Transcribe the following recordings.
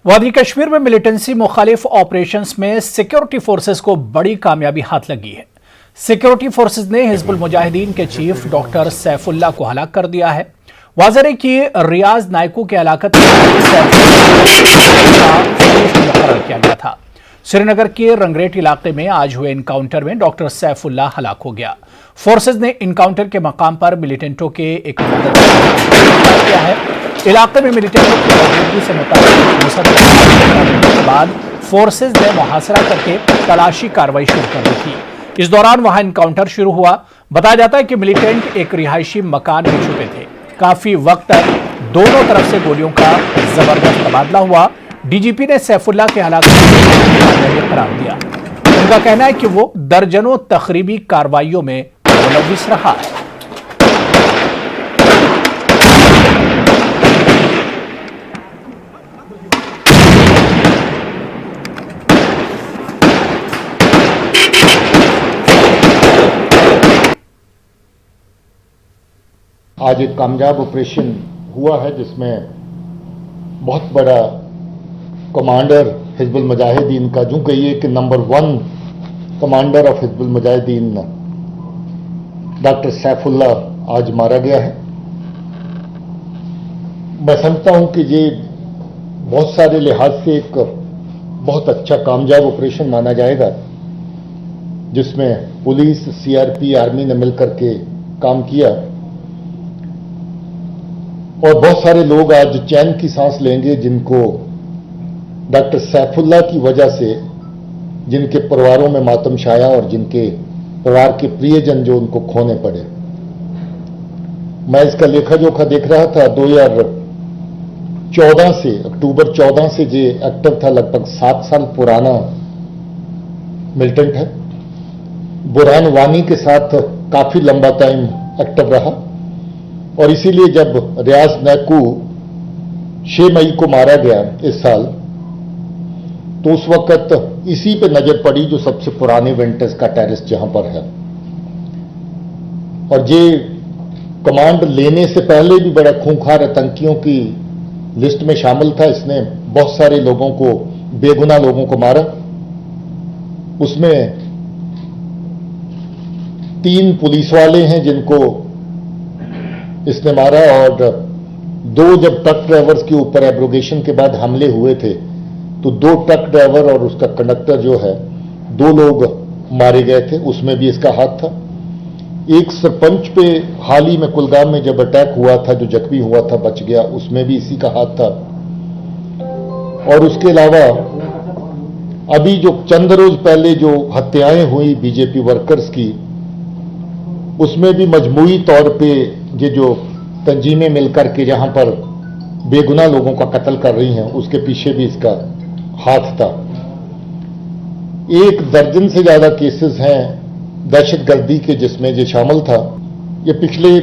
वादी कश्मीर में मिलिटेंसी मुखालिफ ऑपरेशंस में सिक्योरिटी फोर्सेस को बड़ी कामयाबी हाथ लगी है। सिक्योरिटी फोर्सेस ने हिजबुल मुजाहिदीन के चीफ डॉक्टर सैफुल्लाह को हलाक कर दिया है। वाज़ेह है कि रियाज नायकू के हलाकत मुकर्रर किया गया था। श्रीनगर के रंगरेट इलाके में आज हुए इनकाउंटर में डॉक्टर सैफुल्लाह हलाक हो गया। फोर्सेस ने इनकाउंटर के मकाम पर मिलिटेंटों के एक किया है। इलाके में मिलिटेंटों की मौजूदगी से मुताबिक के बाद फोर्सेस ने मुहासरा करके तलाशी कार्रवाई शुरू कर दी थी। इस दौरान वहां इनकाउंटर शुरू हुआ। बताया जाता है कि मिलिटेंट एक रिहायशी मकान में छुपे थे। काफी वक्त तक दोनों तरफ से गोलियों का जबरदस्त तबादला हुआ। डीजीपी ने सैफुल्लाह के हलाकत को करार दिया। उनका कहना है कि वो दर्जनों तखरीबी कार्रवाइयों में मुलव्विस रहा है। आज एक कामयाब ऑपरेशन हुआ है जिसमें बहुत बड़ा कमांडर हिजबुल मुजाहिदीन का, जो कहिए कि number 1 commander of Hizbul Mujahideen doctor Saifullah आज मारा गया है। मैं समझता हूं कि ये बहुत सारे लिहाज से एक बहुत अच्छा कामयाब ऑपरेशन माना जाएगा, जिसमें पुलिस, सीआरपी, आर्मी ने मिलकर के काम किया और बहुत सारे लोग आज चैन की सांस लेंगे जिनको डॉक्टर सैफुल्लाह की वजह से, जिनके परिवारों में मातम छाया और जिनके परिवार के प्रियजन जो उनको खोने पड़े। मैं इसका लेखा जोखा देख रहा था। 2014 से, अक्टूबर 14 से जो एक्टिव था, लगभग 7 साल पुराना मिलिटेंट है। बुरहान वानी के साथ काफी लंबा टाइम एक्टिव रहा और इसीलिए जब रियाज नायकू 6 मई को मारा गया इस साल, तो उस वक्त इसी पे नजर पड़ी जो सबसे पुराने विंटेज का टेररिस्ट जहां पर है। और ये कमांड लेने से पहले भी बड़ा खूंखार आतंकियों की लिस्ट में शामिल था। इसने बहुत सारे लोगों को, बेगुनाह लोगों को मारा। उसमें 3 पुलिस वाले हैं जिनको इसने मारा और 2 जब ट्रक ड्राइवर्स के ऊपर एब्रोगेशन के बाद हमले हुए थे, तो 2 ट्रक ड्राइवर और उसका कंडक्टर जो है, 2 लोग मारे गए थे। उसमें भी इसका हाथ था। एक सरपंच पे हाल ही में कुलगाम में जब अटैक हुआ था, जो जख्मी हुआ था, बच गया, उसमें भी इसी का हाथ था। और उसके अलावा अभी जो चंद रोज पहले जो हत्याएं हुई बीजेपी वर्कर्स की, उसमें भी मजमूई तौर पे ये जो तंजीमें मिलकर के जहां पर बेगुनाह लोगों का कत्ल कर रही हैं, उसके पीछे भी इसका हाथ था। 1 दर्जन से ज्यादा केसेस हैं दहशतगर्दी के जिसमें ये शामिल था। ये पिछले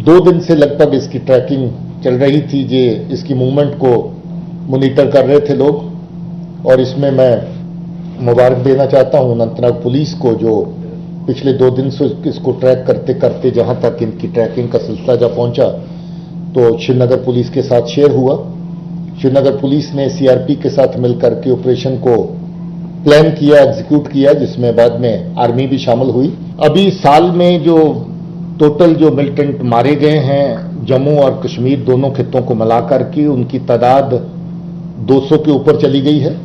2 दिन से लगभग इसकी ट्रैकिंग चल रही थी। ये इसकी मूवमेंट को मॉनिटर कर रहे थे लोग और इसमें मैं मुबारक देना चाहता हूं अनंतनाग पुलिस को, जो पिछले 2 दिन से इसको ट्रैक करते करते जहां तक इनकी ट्रैकिंग का सिलसिला जब पहुंचा, तो श्रीनगर पुलिस के साथ शेयर हुआ। श्रीनगर पुलिस ने सीआरपी के साथ मिलकर के ऑपरेशन को प्लान किया, एग्जीक्यूट किया, जिसमें बाद में आर्मी भी शामिल हुई। अभी साल में जो टोटल जो मिलिटेंट मारे गए हैं जम्मू और कश्मीर दोनों खित्तों को मिलाकर के, उनकी तादाद 200 के ऊपर चली गई है।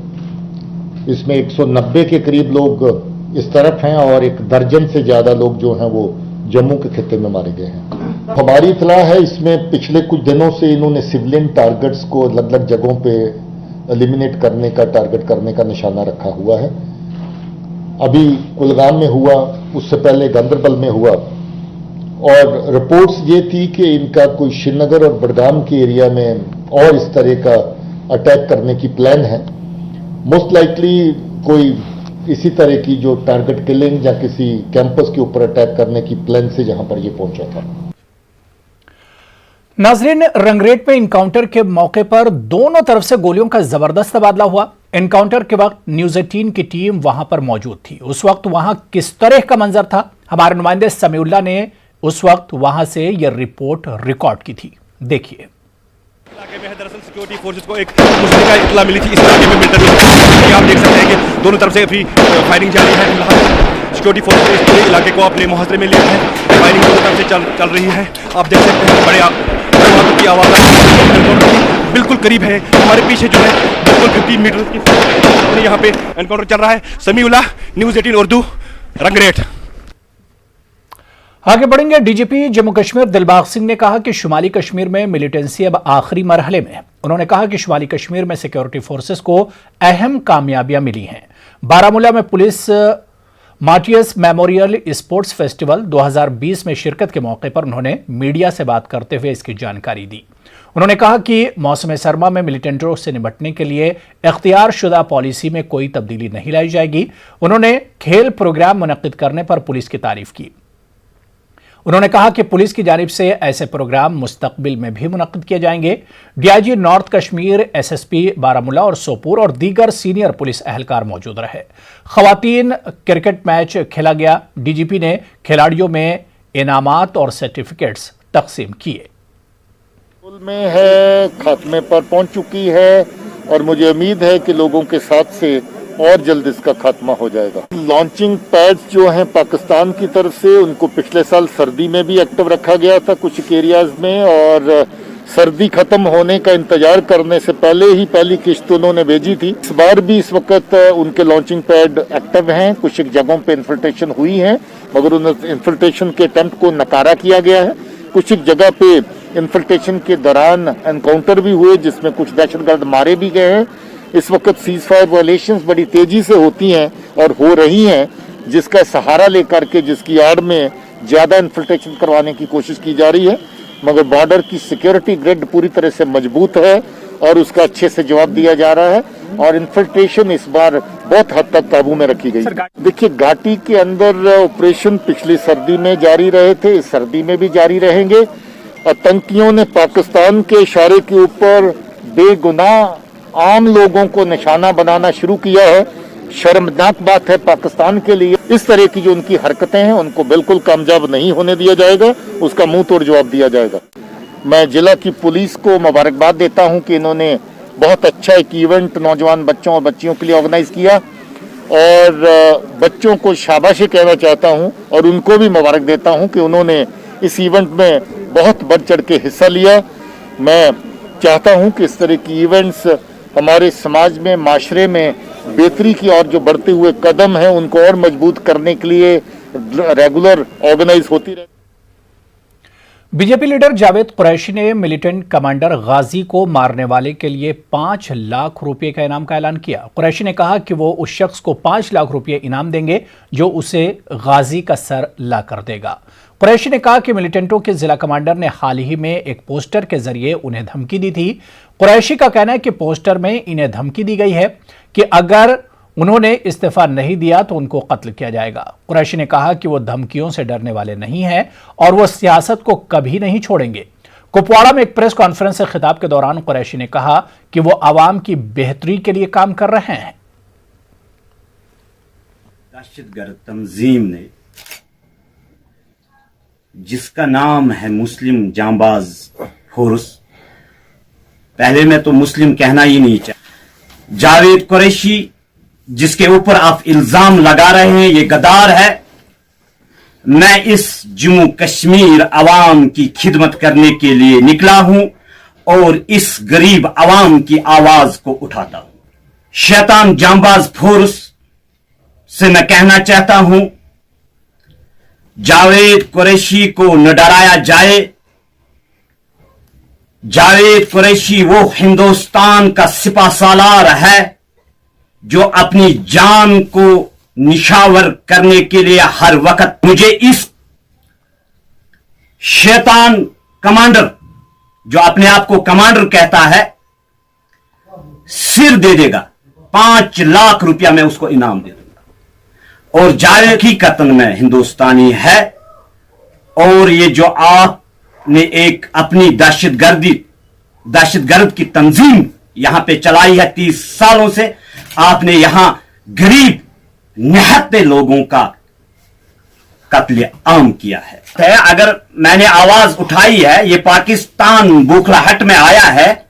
इसमें 190 के करीब लोग इस तरफ हैं और 1 दर्जन से ज्यादा लोग जो हैं वो जम्मू के खित्ते में मारे गए हैं। हमारी इतला है इसमें पिछले कुछ दिनों से इन्होंने सिविलियन टारगेट्स को अलग अलग जगहों पे एलिमिनेट करने का, टारगेट करने का निशाना रखा हुआ है। अभी कुलगाम में हुआ, उससे पहले गांदरबल में हुआ और रिपोर्ट्स ये थी कि इनका कोई श्रीनगर और बडगाम के एरिया में और इस तरह का अटैक करने की प्लान है। मोस्ट लाइकली कोई इसी तरह की जो टारगेट किलिंग या किसी कैंपस के ऊपर अटैक करने की प्लान से जहां पर यह पहुंचा था। नाजरीन, रंगरेट में इनकाउंटर के मौके पर दोनों तरफ से गोलियों का जबरदस्त तबादला हुआ। इनकाउंटर के वक्त न्यूज़ 18 की टीम वहां पर मौजूद थी। उस वक्त वहां किस तरह का मंजर था, हमारे नुमाइंदे समीउल्लाह ने उस वक्त वहां से यह रिपोर्ट रिकॉर्ड की थी। देखिए। इलाके में है दरअसल सिक्योरिटी फोर्सेस को एक मुश्किल का इत्तला मिली थी इस इलाके में मिलिट्री। आप देख सकते हैं कि दोनों तरफ से अभी फायरिंग जारी है। फिलहाल सिक्योरिटी फोर्सेस ने इस पूरे इलाके को अपने मुहासरे में लिया है। फायरिंग दोनों तरफ से चल रही है। आप देख सकते हैं बड़े धमाकों की आवाज़ बिल्कुल करीब है। हमारे पीछे जो है बिल्कुल 50 मीटर की यहाँ पे एनकाउंटर चल रहा है। समीउल्लाह, न्यूज़ 18 उर्दू, रंगरेट। आगे बढ़ेंगे। डीजीपी जम्मू कश्मीर दिलबाग सिंह ने कहा कि शुमाली कश्मीर में मिलिटेंसी अब आखिरी मरहले में है। उन्होंने कहा कि शुमाली कश्मीर में सिक्योरिटी फोर्सेस को अहम कामयाबियां मिली हैं। बारामूला में police martyrs memorial sports festival 2020 में शिरकत के मौके पर उन्होंने मीडिया से बात करते हुए इसकी जानकारी दी। उन्होंने कहा कि मौसम सरमा में मिलिटेंटों से निपटने के लिए इख्तियार शुदा पॉलिसी में कोई तब्दीली नहीं लाई जाएगी। उन्होंने खेल प्रोग्राम मुनक्किद करने पर पुलिस की तारीफ की। उन्होंने कहा कि पुलिस की जानिब से ऐसे प्रोग्राम मुस्तकबिल में भी मुनक्किद किए जाएंगे। DIG north Kashmir, SSP Baramulla और सोपोर और दीगर सीनियर पुलिस अहलकार मौजूद रहे। खवातीन क्रिकेट मैच खेला गया। डीजीपी ने खिलाड़ियों में इनामात और सर्टिफिकेट्स तकसीम किए। में है, खात्मे पर पहुंच चुकी है और मुझे उम्मीद है कि लोगों के साथ से और जल्द इसका खात्मा हो जाएगा। लॉन्चिंग पैड्स जो हैं पाकिस्तान की तरफ से, उनको पिछले साल सर्दी में भी एक्टिव रखा गया था कुछ एरियाज में, और सर्दी खत्म होने का इंतजार करने से पहले ही पहली किश्त उन्होंने भेजी थी। इस बार भी इस वक्त उनके लॉन्चिंग पैड एक्टिव हैं। कुछ एक जगहों पे इन्फिल्ट्रेशन हुई है, मगर उन इन्फिल्ट्रेशन के अटेम्प्ट को नकारा किया गया है। कुछ एक जगह पे इन्फिल्ट्रेशन के दौरान एनकाउंटर भी हुए जिसमें कुछ दहशतगर्द मारे भी गए हैं। इस वक्त सीज फायर वायलेशंस बड़ी तेजी से होती हैं और हो रही हैं, जिसका सहारा लेकर के जिसकी आड़ में ज्यादा इन्फिल्ट्रेशन करवाने की कोशिश की जा रही है। मगर बॉर्डर की सिक्योरिटी ग्रिड पूरी तरह से मजबूत है और उसका अच्छे से जवाब दिया जा रहा है और इन्फिल्ट्रेशन इस बार बहुत हद तक काबू में रखी गई। देखिए, घाटी के अंदर ऑपरेशन पिछली सर्दी में जारी रहे थे, इस सर्दी में भी जारी रहेंगे। आतंकियों ने पाकिस्तान के इशारे के ऊपर बेगुनाह आम लोगों को निशाना बनाना शुरू किया है। शर्मनाक बात है पाकिस्तान के लिए। इस तरह की जो उनकी हरकतें हैं उनको बिल्कुल कामयाब नहीं होने दिया जाएगा, उसका मुंह तोड़ जवाब दिया जाएगा। मैं जिला की पुलिस को मुबारकबाद देता हूं कि इन्होंने बहुत अच्छा एक इवेंट नौजवान बच्चों और बच्चियों के लिए ऑर्गेनाइज किया और बच्चों को शाबाशी कहना चाहता हूं और उनको भी मुबारक देता हूं कि उन्होंने इस इवेंट में बहुत बढ़ चढ़ के हिस्सा लिया। मैं चाहता हूं कि इस तरह की इवेंट्स हमारे समाज में, माशरे में बेहतरी की और जो बढ़ते हुए कदम हैं उनको और मजबूत करने के लिए रेगुलर ऑर्गेनाइज होती रहे। बीजेपी लीडर जावेद कुरैशी ने मिलिटेंट कमांडर गाजी को मारने वाले के लिए 5 लाख रुपए का इनाम का ऐलान किया। कुरैशी ने कहा कि वो उस शख्स को 5 लाख रुपए इनाम देंगे जो उसे गाजी का सर ला कर देगा। कुरैशी ने कहा कि मिलिटेंटों के जिला कमांडर ने हाल ही में एक पोस्टर के जरिए उन्हें धमकी दी थी। कुरैशी का कहना है कि पोस्टर में इन्हें धमकी दी गई है कि अगर उन्होंने इस्तीफा नहीं दिया तो उनको कत्ल किया जाएगा। कुरैशी ने कहा कि वो धमकियों से डरने वाले नहीं हैं और वो सियासत को कभी नहीं छोड़ेंगे। कुपवाड़ा में एक प्रेस कॉन्फ्रेंस से खिताब के दौरान कुरैशी ने कहा कि वो आवाम की बेहतरी के लिए काम कर रहे हैं। दहशतगर्द तंजीम ने जिसका नाम है मुस्लिम जांबाज फोर्स, पहले में तो मुस्लिम कहना ही नहीं चाहिए, जावेद कुरैशी जिसके ऊपर आप इल्जाम लगा रहे हैं ये गद्दार है। मैं इस जम्मू कश्मीर अवाम की खिदमत करने के लिए निकला हूं और इस गरीब अवाम की आवाज को उठाता हूं। शैतान जांबाज फोर्स से मैं कहना चाहता हूं, जावेद कुरैशी को न डराया जाए। जावेद कुरैशी वो हिंदुस्तान का सिपा सालार है जो अपनी जान को निशावर करने के लिए हर वक्त मुझे इस शैतान कमांडर जो अपने आप को कमांडर कहता है सिर दे देगा। 5 लाख रुपया मैं उसको इनाम दे दूंगा। और जावेद की कतन में हिंदुस्तानी है और ये जो आपने एक अपनी दहशतगर्द की तंजीम यहां पे चलाई है 30 सालों से, आपने यहां गरीब निहत्ते लोगों का कत्ले आम किया है। अगर मैंने आवाज उठाई है, ये पाकिस्तान बूखलाहट में आया है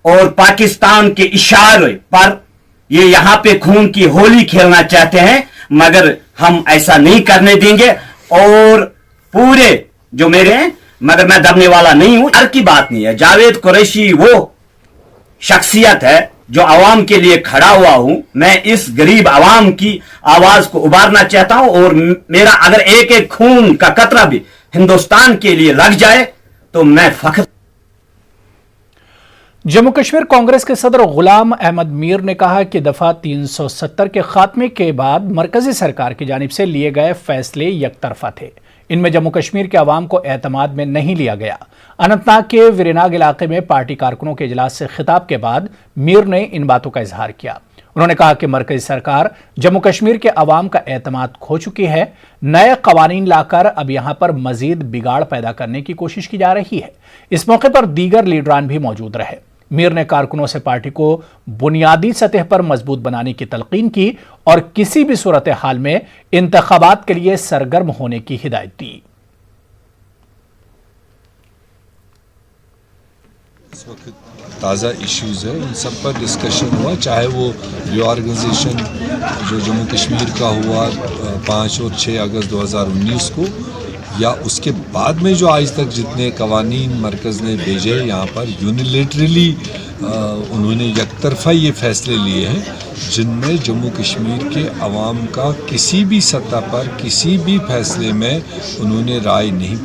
और पाकिस्तान के इशारे पर ये यहाँ पे खून की होली खेलना चाहते हैं, मगर हम ऐसा नहीं करने देंगे। और पूरे जो मेरे हैं, मगर मैं दबने वाला नहीं हूं। डर की बात नहीं है। जावेद कुरैशी वो शख्सियत है जो आवाम के लिए खड़ा हुआ हूं। मैं इस गरीब आवाम की आवाज को उबारना चाहता हूं, और मेरा अगर एक एक खून का कतरा भी हिंदुस्तान के लिए लग जाए तो मैं फख्र। जम्मू कश्मीर कांग्रेस के सदर गुलाम अहमद मीर ने कहा कि दफा 370 के खात्मे के बाद मरकजी सरकार की जानिब से लिए गए फैसले यकतरफा थे। इनमें जम्मू कश्मीर के अवाम को एतमाद में नहीं लिया गया। अनंतनाग के विरनाग इलाके में पार्टी कारकुनों के इजलास से खिताब के बाद मीर ने इन बातों का इजहार किया। उन्होंने कहा कि मरकजी सरकार जम्मू कश्मीर के अवाम का एतमाद खो चुकी है। नए कवानीन लाकर अब यहां पर मजीद बिगाड़ पैदा करने की कोशिश की जा रही है। इस मौके पर दीगर लीडरान भी मौजूद रहे। मीर ने कारकुनों से पार्टी को बुनियादी सतह पर मजबूत बनाने की तलकीन की और किसी भी सूरत हाल में इंतखाबात के लिए सरगर्म होने की हिदायत दी। इस वक्त ताज़ा इश्यूज़ है, उन सब पर डिस्कशन हुआ, चाहे वो रीऑर्गेनाइजेशन जो जम्मू कश्मीर का हुआ 5 और 6 अगस्त 2019 को, या उसके बाद में जो आज तक जितने कवानीन मरकज़ ने भेजे यहाँ पर यूनिलेटरली उन्होंने यकतरफा ये फैसले लिए हैं जिनमें जम्मू कश्मीर के अवाम का किसी भी सतह पर किसी भी फैसले में उन्होंने राय नहीं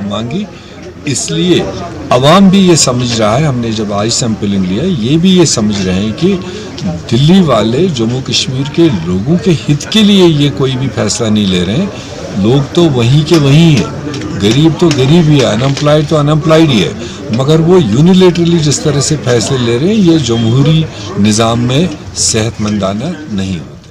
मांगी। इसलिए अवाम भी ये समझ रहा है, हमने जब आज सैंपलिंग लिया ये भी ये समझ रहे हैं कि दिल्ली वाले जम्मू कश्मीर के लोगों के हित के लिए ये कोई भी फैसला नहीं ले रहे हैं। लोग तो वहीं के वहीं हैं, गरीब तो गरीब ही है, अनएम्प्लॉयड तो अनएम्प्लॉयड ही है, मगर वो यूनिलेटरली जिस तरह से फैसले ले रहे हैं ये जमहूरी निज़ाम में सेहतमंदाना नहीं होते।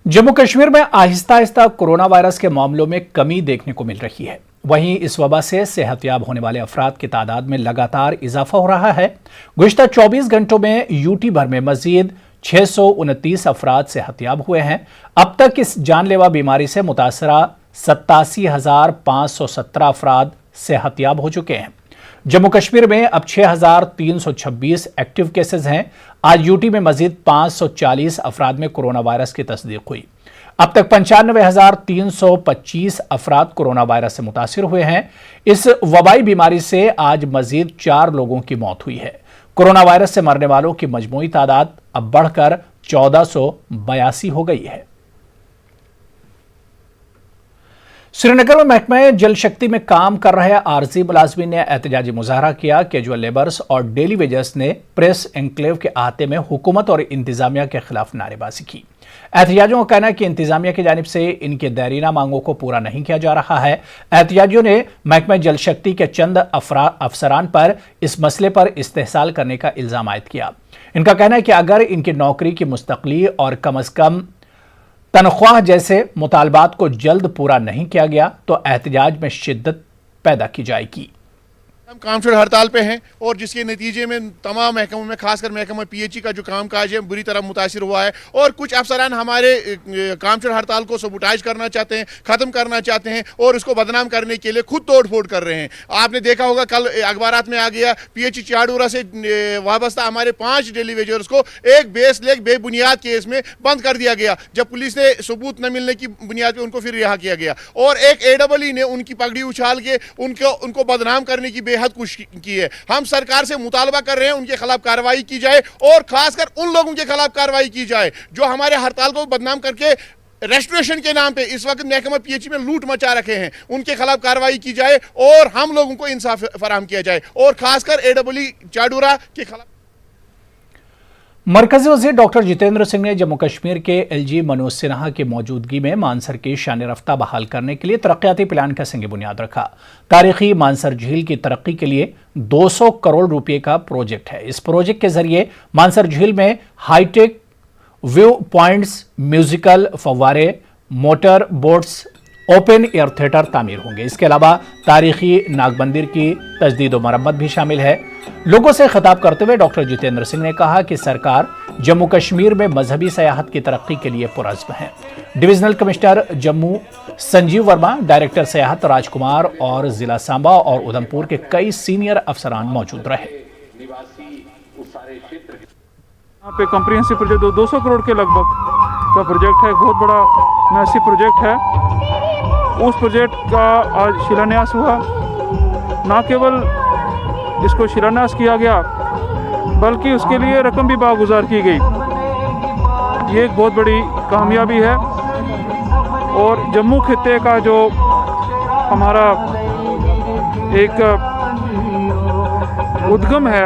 जम्मू कश्मीर में आहिस्ता आहिस्ता कोरोना वायरस के मामलों में कमी देखने को मिल रही है। वहीं इस वबा से सेहतयाब होने वाले अफराद की तादाद में लगातार इजाफा हो रहा है। गुज़िश्ता 24 घंटों में यूटी भर में मजीद 629 अफराद सेहतयाब हुए हैं। अब तक इस जानलेवा बीमारी से मुतासरा 87,517 अफराद सेहतयाब हो चुके हैं। जम्मू कश्मीर में अब 6,326 एक्टिव केसेस हैं। आज यूटी में मजीद 540 अफराद में कोरोना वायरस की तस्दीक हुई। अब तक 95,325 अफराद कोरोना वायरस से मुतासिर हुए हैं। इस वबाई बीमारी से आज मजीद 4 लोगों की मौत हुई है। कोरोना वायरस से मरने वालों की मजमूई तादाद अब बढ़कर 1482 हो गई है। श्रीनगर में महकमा जल शक्ति में काम कर रहे आरजी मुलाजमीन ने एहतजाजी मुजाहरा किया। कैजुअल लेबर्स और डेली वेजर्स ने प्रेस एनक्लेव के अहाते में हुकूमत और इंतजामिया के खिलाफ नारेबाजी की। एहतजाजियों का कहना है कि इंतजामिया की जानिब से इनके दैरीना मांगों को पूरा नहीं किया जा रहा है। एहतजाजियों ने महकमा जल शक्ति के चंद अफसरान पर इस मसले पर इस्तेहसाल करने का इल्जाम आयद किया। इनका कहना है कि अगर इनकी नौकरी की मुस्तकली और कम अज कम तनख्वाह जैसे मुतालबात को जल्द पूरा नहीं किया गया तो एहतजाज में शिद्दत पैदा की जाएगी। हम कामचोर हड़ताल पे हैं और जिसके नतीजे में तमाम महकमों में खासकर महकमा पीएचई का जो कामकाज है बुरी तरह मुतासिर हुआ है और कुछ अफसरान हमारे कामचोर हड़ताल को सबूटाइज करना चाहते हैं, ख़त्म करना चाहते हैं और उसको बदनाम करने के लिए खुद तोड़ फोड़ कर रहे हैं। आपने देखा होगा कल अखबारात में आ गया पीएचई चाडूरा से वाबस्ता हमारे 5 डेली वेजर्स को एक बेबुनियाद केस में बंद कर दिया गया जब पुलिस ने सबूत न मिलने की बुनियाद पर उनको फिर रिहा किया गया। और एक AEE ने उनकी पगड़ी उछाल के उनको बदनाम करने की बेहद कोशिश की है। हम सरकार से मुतालबा कर रहे हैं उनके खिलाफ कार्रवाई की जाए और खासकर उन लोगों के खिलाफ कार्रवाई की जाए जो हमारे हड़ताल को बदनाम करके रेस्टोरेशन के नाम पे इस वक्त महकमा पीएचई में लूट मचा रखे हैं। उनके खिलाफ कार्रवाई की जाए और हम लोगों को इंसाफ फराहम किया जाए और खासकर AEE चाडूरा के खिलाफ। मरकजी वज़ीर डॉक्टर जितेंद्र सिंह ने जम्मू कश्मीर के LG मनोज सिन्हा की मौजूदगी में मानसर की शान रफ्ता बहाल करने के लिए तरक्याती प्लान का संग बुनियाद रखा। तारीखी मानसर झील की तरक्की के लिए 200 करोड़ रुपए का प्रोजेक्ट है। इस प्रोजेक्ट के जरिए मानसर झील में हाईटेक व्यू पॉइंट्स, म्यूजिकल फव्वारे, motor boats, open air theatre तामीर होंगे। इसके अलावा तारीखी नागमंदिर की तजदीद व मरम्मत भी शामिल है। लोगों से खिताब करते हुए डॉक्टर जितेंद्र सिंह ने कहा कि सरकार जम्मू कश्मीर में मजहबी सयाहत की तरक्की के लिए पुरअज़्म है। Divisional commissioner Jammu Sanjeev Verma, director सयाहत राजकुमार और जिला सांबा और उधमपुर के कई सीनियर अफसरान मौजूद रहे। यहाँ पे कम्प्रिहेंसिव प्रोजेक्ट 200 करोड़ के लगभग का प्रोजेक्ट है, बहुत बड़ा मैसिव प्रोजेक्ट है। उस प्रोजेक्ट का आज शिलान्यास हुआ। न केवल इसको शिलान्यास किया गया बल्कि उसके लिए रकम भी बागुजार की गई। ये एक बहुत बड़ी कामयाबी है और जम्मू खित्ते का जो हमारा एक उद्गम है,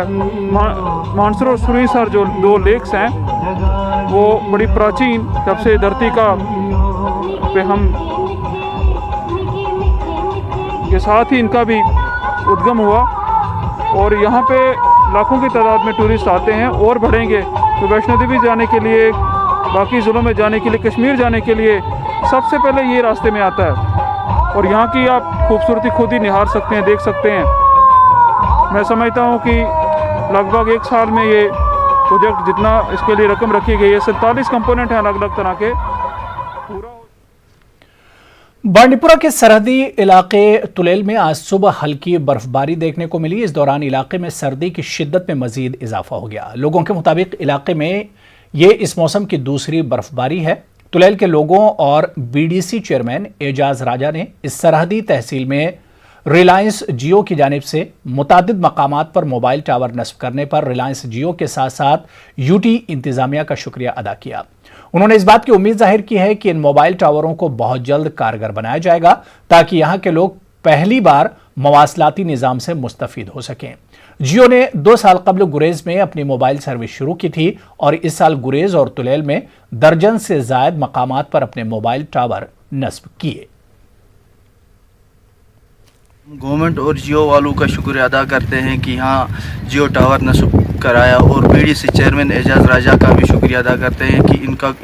मानसर और सुरीसर जो दो लेक्स हैं, वो बड़ी प्राचीन, तब से धरती का पे हम के साथ ही इनका भी उद्गम हुआ और यहाँ पे लाखों की तादाद में टूरिस्ट आते हैं और बढ़ेंगे। तो वैष्णो देवी जाने के लिए, बाकी ज़िलों में जाने के लिए, कश्मीर जाने के लिए सबसे पहले ये रास्ते में आता है और यहाँ की आप खूबसूरती खुद ही निहार सकते हैं, देख सकते हैं। मैं समझता हूँ कि लगभग 1 साल में ये प्रोजेक्ट जितना इसके लिए रकम रखी गई है, 47 कंपोनेंट हैं अलग अलग तरह के, पूरा। बांडीपुरा के सरहदी इलाके तुलेल में आज सुबह हल्की बर्फबारी देखने को मिली। इस दौरान इलाके में सर्दी की शिद्दत में मजीद इजाफा हो गया। लोगों के मुताबिक इलाके में ये इस मौसम की दूसरी बर्फबारी है। तुलेल के लोगों और बीडीसी चेयरमैन एजाज राजा ने इस सरहदी तहसील में रिलायंस जियो की जानिब से मुतादिद मकामात पर मोबाइल टावर नस्ब करने पर रिलायंस जियो के साथ साथ यूटी इंतजामिया का शुक्रिया अदा किया। उन्होंने इस बात की उम्मीद जाहिर की है कि इन मोबाइल टावरों को बहुत जल्द कारगर बनाया जाएगा ताकि यहां के लोग पहली बार मवासलाती निज़ाम से मुस्तफीद हो सकें। जियो ने 2 साल कबल गुरेज में अपनी मोबाइल सर्विस शुरू की थी और इस साल गुरेज और तुलेल में दर्जन से जायद मकामात पर अपने मोबाइल टावर नस्ब किए। गवर्नमेंट और जियो वालों का शुक्रिया अदा करते हैं कि यहाँ जियो टावर नस्ब कराया और बीडीसी चेयरमैन एजाज राजा का भी शुक्रिया अदा करते हैं कि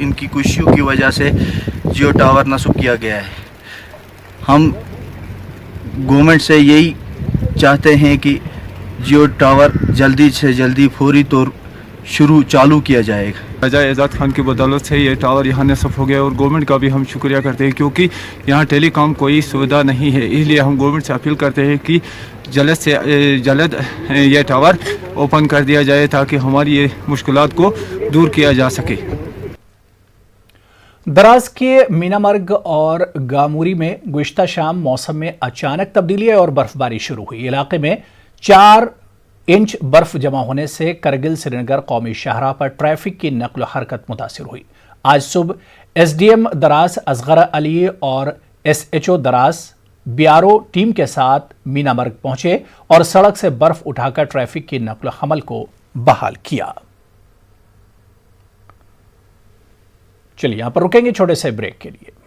इनकी खुशियों की वजह से जियो टावर नस्ब किया गया है। हम गवर्नमेंट से यही चाहते हैं कि जियो टावर जल्दी से जल्दी फौरी तौर चालू किया जाएगा। राजा एजाज खान की बदौलत से ये टावर यहाँ नस्ब हो गया और गवर्नमेंट का भी हम शुक्रिया करते हैं क्योंकि यहाँ टेलीकॉम कोई सुविधा नहीं है। इसलिए हम गवर्नमेंट से अपील करते हैं कि जल्द से जल्द ये टावर ओपन कर दिया जाए ताकि हमारी ये मुश्किलात को दूर किया जा सके। दराज के मीनामर्ग और गामुरी में गुज़िश्ता शाम मौसम में अचानक तब्दीली और बर्फबारी शुरू हुई। इलाके में 4 इंच बर्फ जमा होने से करगिल श्रीनगर कौमी शाहराह पर ट्रैफिक की नक्ल हरकत मुतासिर हुई। आज सुबह एसडीएम दराज असगर अली और एसएचओ दराज बियारो टीम के साथ मीनामर्ग पहुंचे और सड़क से बर्फ उठाकर ट्रैफिक की नक्ल हमल को बहाल किया। चलिए यहां पर रुकेंगे छोटे से ब्रेक के लिए।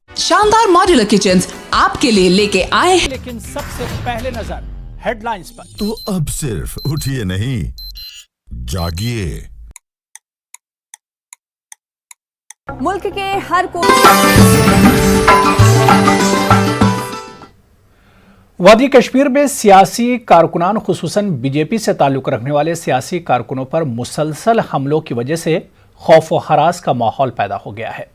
शानदार मॉड्यूलर किचन्स आपके लिए लेके आए हैं, लेकिन सबसे पहले नजर हेडलाइंस पर। तो अब सिर्फ उठिए नहीं, जागिए। मुल्क के हर वादी कश्मीर में सियासी कारकुनान खुसूसन बीजेपी से ताल्लुक रखने वाले सियासी कारकुनों पर मुसलसल हमलों की वजह से खौफ व हरास का माहौल पैदा हो गया है।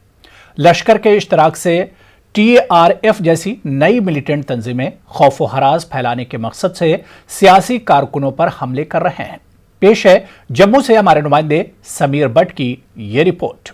लश्कर के इश्तराक से TRF जैसी नई मिलिटेंट तंजीमें खौफ व हरास फैलाने के मकसद से सियासी कारकुनों पर हमले कर रहे हैं। पेश है जम्मू से हमारे नुमाइंदे समीर बट की ये रिपोर्ट।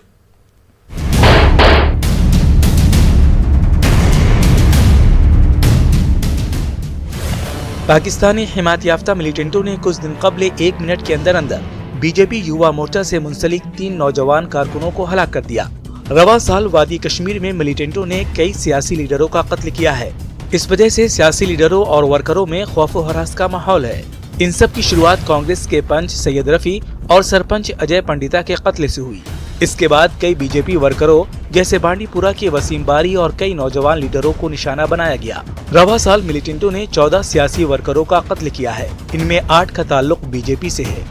पाकिस्तानी हिमायत याफ्ता मिलिटेंटों ने कुछ दिन कबल 1 मिनट के अंदर अंदर बीजेपी युवा मोर्चा से मुंसलिक 3 नौजवान कारकुनों को हलाक कर दिया। रवा साल वादी कश्मीर में मिलिटेंटों ने कई सियासी लीडरों का कत्ल किया है। इस वजह से सियासी लीडरों और वर्करों में खौफ व हरास का माहौल है। इन सब की शुरुआत कांग्रेस के पंच सैयद रफी और सरपंच अजय पंडिता के कत्ल से हुई। इसके बाद कई बीजेपी वर्करों जैसे बांडीपुरा के वसीम बारी और कई नौजवान लीडरों को निशाना बनाया गया। रवा साल मिलिटेंटों ने 14 सियासी वर्करों का कत्ल किया है। इनमें 8 का ताल्लुक बीजेपी से है।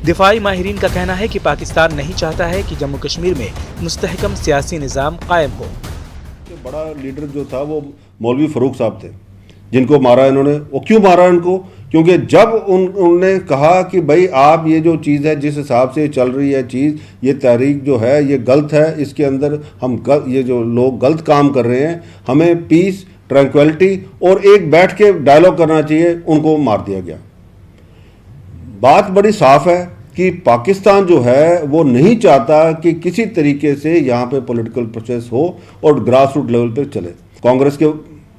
दिफाई माहिरीन का कहना है कि पाकिस्तान नहीं चाहता है कि जम्मू कश्मीर में मुस्तहकम सियासी निज़ाम कायम हो। बड़ा लीडर जो था वो मौलवी फ़ारूक साहब थे। जिनको मारा इन्होंने। वो क्यों मारा इनको? क्योंकि जब उन्होंने कहा कि भाई आप ये जो चीज़ है जिस हिसाब से चल रही है चीज़, ये तहरीक जो है ये गलत है, इसके अंदर ये जो लोग गलत काम कर रहे हैं, हमें पीस, ट्रैंक्विलिटी और एक बैठ के डायलॉग करना चाहिए, उनको मार दिया गया। बात बड़ी साफ है कि पाकिस्तान जो है वो नहीं चाहता कि किसी तरीके से यहाँ पे पॉलिटिकल प्रोसेस हो और ग्रास रूट लेवल पे चले। कांग्रेस के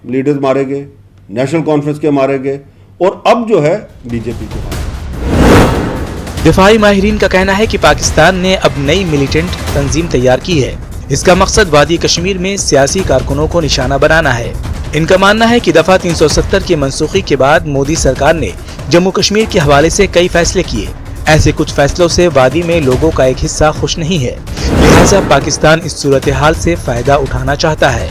लीडर्स मारे गए, नेशनल कॉन्फ्रेंस के मारे गए और अब जो है बीजेपी के मारे। दिफाई माहिरीन का कहना है कि पाकिस्तान ने अब नई मिलिटेंट तंजीम तैयार की है। इसका मकसद वादी कश्मीर में सियासी कारकुनों को निशाना बनाना है। इनका मानना है कि दफा 370 की मनसूखी के बाद मोदी सरकार ने जम्मू कश्मीर के हवाले से कई फैसले किए। ऐसे कुछ फैसलों से वादी में लोगों का एक हिस्सा खुश नहीं है, लिहाजा पाकिस्तान इस सूरत हाल से फायदा उठाना चाहता है।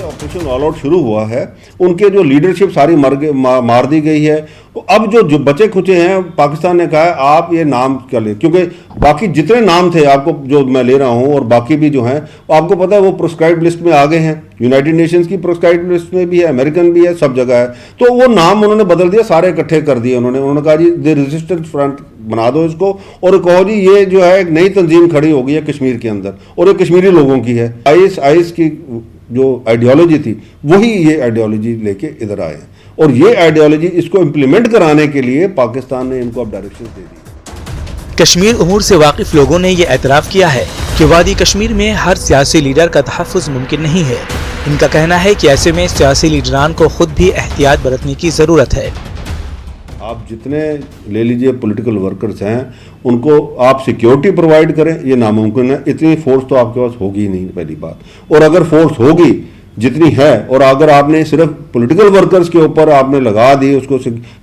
ऑपरेशन ऑल आउट शुरू हुआ है, उनके जो लीडरशिप सारी मार दी गई है। तो अब जो बचे खुचे हैं, पाकिस्तान ने कहा है आप ये नाम क्या ले, क्योंकि बाकी जितने नाम थे आपको जो मैं ले रहा हूं और बाकी भी जो हैं आपको पता है वो प्रोस्क्राइब्ड लिस्ट में आ गए हैं। यूनाइटेड नेशंस की प्रोस्क्राइब्ड लिस्ट में भी है, अमेरिकन भी है, सब जगह है। तो वो नाम उन्होंने बदल दिया, सारे इकट्ठे कर दिए उन्होंने कहा जी द रेजिस्टेंस फ्रंट बना दो इसको और कहो जी ये जो है एक नई तंजीम खड़ी हो गई है कश्मीर के अंदर और ये कश्मीरी लोगों की है। आईएस की जो आइडियोलॉजी थी वही ये आइडियोलॉजी लेके इधर आए हैं और ये आइडियोलॉजी इसको इम्प्लीमेंट कराने के लिए पाकिस्तान ने इनको अब डायरेक्शन दे दी। कश्मीर उमूर से वाकिफ लोगों ने ये एतराफ़ किया है कि वादी कश्मीर में हर सियासी लीडर का तहफ़्फ़ुज़ मुमकिन नहीं है। इनका कहना है कि ऐसे में सियासी लीडरान को खुद भी एहतियात बरतने की ज़रूरत है। आप जितने ले लीजिए पॉलिटिकल वर्कर्स हैं उनको आप सिक्योरिटी प्रोवाइड करें, ये नामुमकिन है। इतनी फोर्स तो आपके पास होगी नहीं, पहली बात। और अगर फोर्स होगी जितनी है और अगर आपने सिर्फ पॉलिटिकल वर्कर्स के ऊपर आपने लगा दी उसको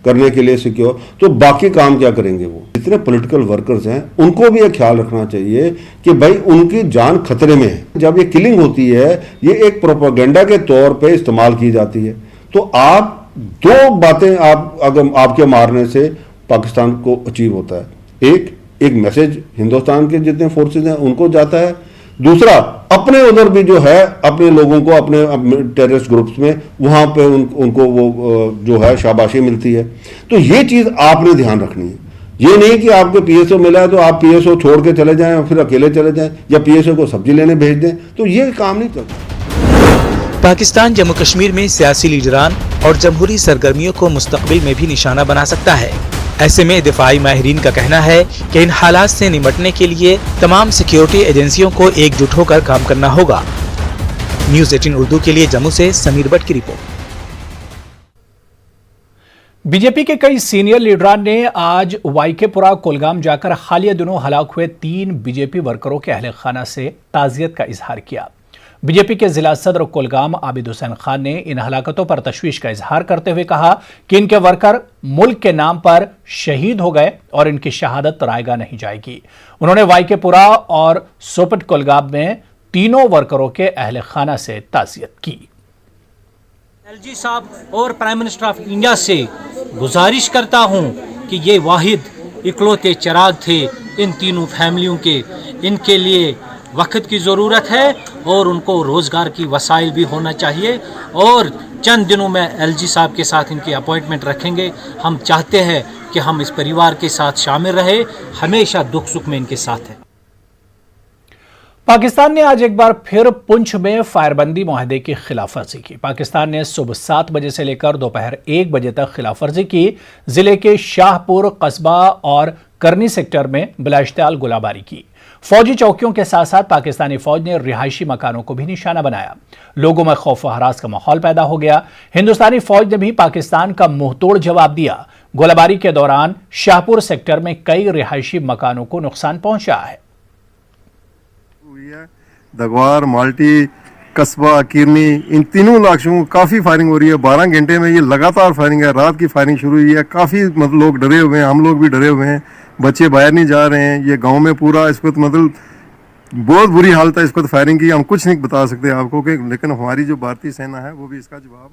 करने के लिए सिक्योर, तो बाकी काम क्या करेंगे वो? जितने पॉलिटिकल वर्कर्स हैं उनको भी ये ख्याल रखना चाहिए कि भाई उनकी जान खतरे में है। जब ये किलिंग होती है ये एक प्रोपेगेंडा के तौर पे इस्तेमाल की जाती है। तो आप दो बातें अगर आपके मारने से पाकिस्तान को अचीव होता है। एक मैसेज हिंदुस्तान के जितने फोर्सेज हैं उनको जाता है, दूसरा अपने उधर भी जो है अपने लोगों को अपने टेररिस्ट ग्रुप्स में वहां पे उनको वो जो है शाबाशी मिलती है। तो ये चीज आपने ध्यान रखनी है। ये नहीं कि आपको पीएसओ मिला है तो आप पीएसओ छोड़ के चले जाएं और फिर अकेले चले जाएं या पीएसओ को सब्जी लेने भेज दें, तो ये काम नहीं चलता। पाकिस्तान जम्मू कश्मीर में सियासी लीडरान और जमहूरी सरगर्मियों को मुस्तकबिल में भी निशाना बना सकता है। ऐसे में दिफाई माहिरीन का कहना है कि इन हालात से निपटने के लिए तमाम सिक्योरिटी एजेंसियों को एकजुट होकर काम करना होगा। न्यूज़ 18 उर्दू के लिए जम्मू से समीर भट्ट की रिपोर्ट। बीजेपी के कई सीनियर लीडरान ने आज वाईकेपुरा कुलगाम जाकर हालिया दिनों हलाक हुए 3 बीजेपी वर्करों के अहले खाना से ताज़ियत का इजहार किया। बीजेपी के जिला सदर कुलगाम आबिद हुसैन खान ने इन हलाकतों पर तशवीश का इजहार करते हुए कहा कि इनके वर्कर मुल्क के नाम पर शहीद हो गए और इनकी शहादत रायगा नहीं जाएगी। उन्होंने वाईकेपुरा और सोपट कुलगाम में तीनों वर्करों के अहले खाना से ताज़ियत की। एलजी साहब और प्राइम मिनिस्टर ऑफ इंडिया से गुजारिश करता हूं कि ये वाहिद इकलौते चिराग थे इन तीनों फैमिलियों के। इनके लिए वक्त की ज़रूरत है और उनको रोज़गार की वसाइल भी होना चाहिए और चंद दिनों में एलजी साहब के साथ इनकी अपॉइंटमेंट रखेंगे। हम चाहते हैं कि हम इस परिवार के साथ शामिल रहे, हमेशा दुख सुख में इनके साथ हैं। पाकिस्तान ने आज एक बार फिर पुंछ में फायरबंदी मुआहदे की खिलाफ वर्जी की। पाकिस्तान ने सुबह 7 बजे से लेकर दोपहर 1 बजे तक खिलाफ वर्जी की। जिले के शाहपुर कस्बा और करनी सेक्टर में बिलाश्ताल गोलाबारी की। फौजी चौकियों के साथ साथ पाकिस्तानी फौज ने रिहायशी मकानों को भी निशाना बनाया। लोगों में खौफ व हरास का माहौल पैदा हो गया। हिंदुस्तानी फौज ने भी पाकिस्तान का मुंहतोड़ जवाब दिया। गोलाबारी के दौरान शाहपुर सेक्टर में कई रिहायशी मकानों को नुकसान पहुंचा है। दगवार, माल्टी, कस्बा, किरनी, इन तीनों इलाकों में काफ़ी फायरिंग हो रही है। 12 घंटे में ये लगातार फायरिंग है। रात की फायरिंग शुरू हुई है। काफ़ी मतलब लोग डरे हुए हैं, हम लोग भी डरे हुए हैं। बच्चे बाहर नहीं जा रहे हैं। ये गांव में पूरा इस वक्त मतलब बहुत बुरी हालत है। इस वक्त फायरिंग की हम कुछ नहीं बता सकते आपको कि, लेकिन हमारी जो भारतीय सेना है वो भी इसका जवाब।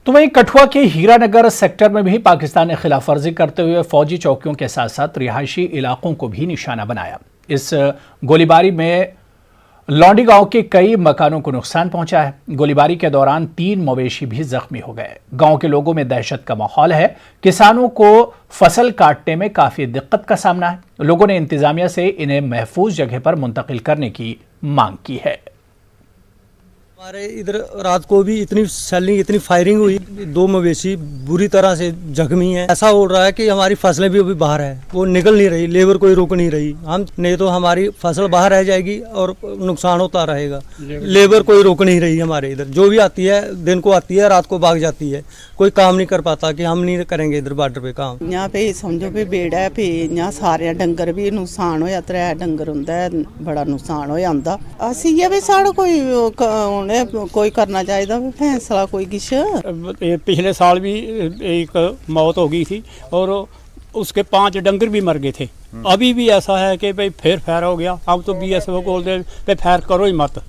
तो वहीं कठुआ के हीरानगर सेक्टर में भी पाकिस्तान ने खिलाफ वर्जी करते हुए फौजी चौकियों के साथ साथ रिहायशी इलाकों को भी निशाना बनाया। इस गोलीबारी में लौंडी गांव के कई मकानों को नुकसान पहुंचा है। गोलीबारी के दौरान 3 मवेशी भी जख्मी हो गए। गांव के लोगों में दहशत का माहौल है। किसानों को फसल काटने में काफी दिक्कत का सामना है। लोगों ने इंतजामिया से इन्हें महफूज जगह पर मुंतकिल करने की मांग की है। हमारे इधर रात को भी इतनी सेलिंग, इतनी फायरिंग हुई, 2 मवेशी बुरी तरह से जख्मी हैं। ऐसा हो रहा है कि हमारी फसलें भी अभी बाहर है, वो निकल नहीं रही, लेबर कोई रोक नहीं रही। हम नहीं तो हमारी फसल बाहर रह जाएगी और नुकसान होता रहेगा। लेबर कोई रोक नहीं रही हमारे इधर, जो भी आती है दिन को आती है, रात को भाग जाती है। कोई काम नहीं कर पाता कि हम नहीं करेंगे इधर बॉर्डर पे काम। यहाँ पे समझो भी बेड़ा है, फिर यहाँ सारे डंगर भी नुकसान होया, 3 डंगर होंदा, बड़ा नुकसान हो जाता। असी ये भी साढ़ा कोई करना चाहिए फैसला कोई किश। पिछले साल भी एक मौत हो गई थी और उसके 5 डंगर भी मर गए थे। अभी भी ऐसा है कि भाई फिर फैर हो गया। हम तो BSF बोलते हैं फैर करो ही मत,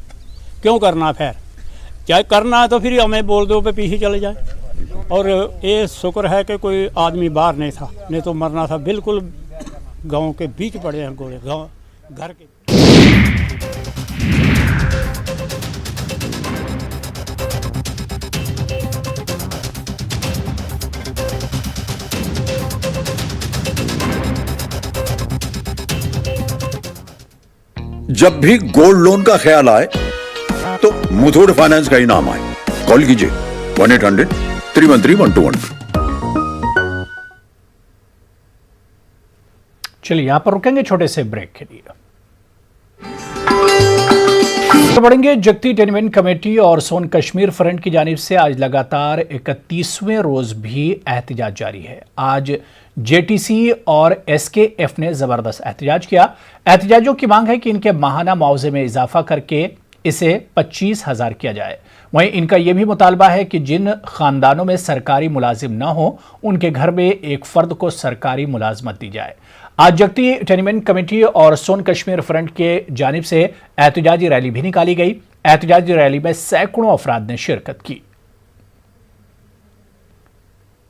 क्यों करना फैर, चाहे करना है तो फिर हमें बोल दो पे पीछे चले जाए। और ये शुक्र है कि कोई आदमी बाहर नहीं था, नहीं तो मरना था। बिल्कुल गांव के बीच पड़े हैं गोले, गांव घर के। जब भी गोल्ड लोन का ख्याल आए तो मुथूट फाइनेंस का ही नाम आए। कॉल कीजिए 1-800-313-1212। चलिए यहां पर रुकेंगे छोटे से ब्रेक के लिए। तो बढ़ेंगे। जगती टेनमेंट कमेटी और सोन कश्मीर फ्रंट की जानिब से आज लगातार 31वें रोज भी एहतजाज जारी है। आज JTC और SKF ने जबरदस्त एहतजाज किया। एहतजाजों की मांग है कि इनके माहाना मुआवजे में इजाफा करके इसे 25,000 किया जाए। वहीं इनका यह भी मुतालबा है कि जिन खानदानों में सरकारी मुलाजिम न हो, उनके घर में एक फर्द को सरकारी मुलाजमत दी जाए। आज जगती टेनमेंट कमेटी और सोन कश्मीर फ्रंट के जानिब से एहतजाजी रैली भी निकाली गई। एहतजाजी रैली में सैकड़ों अफराद ने शिरकत की।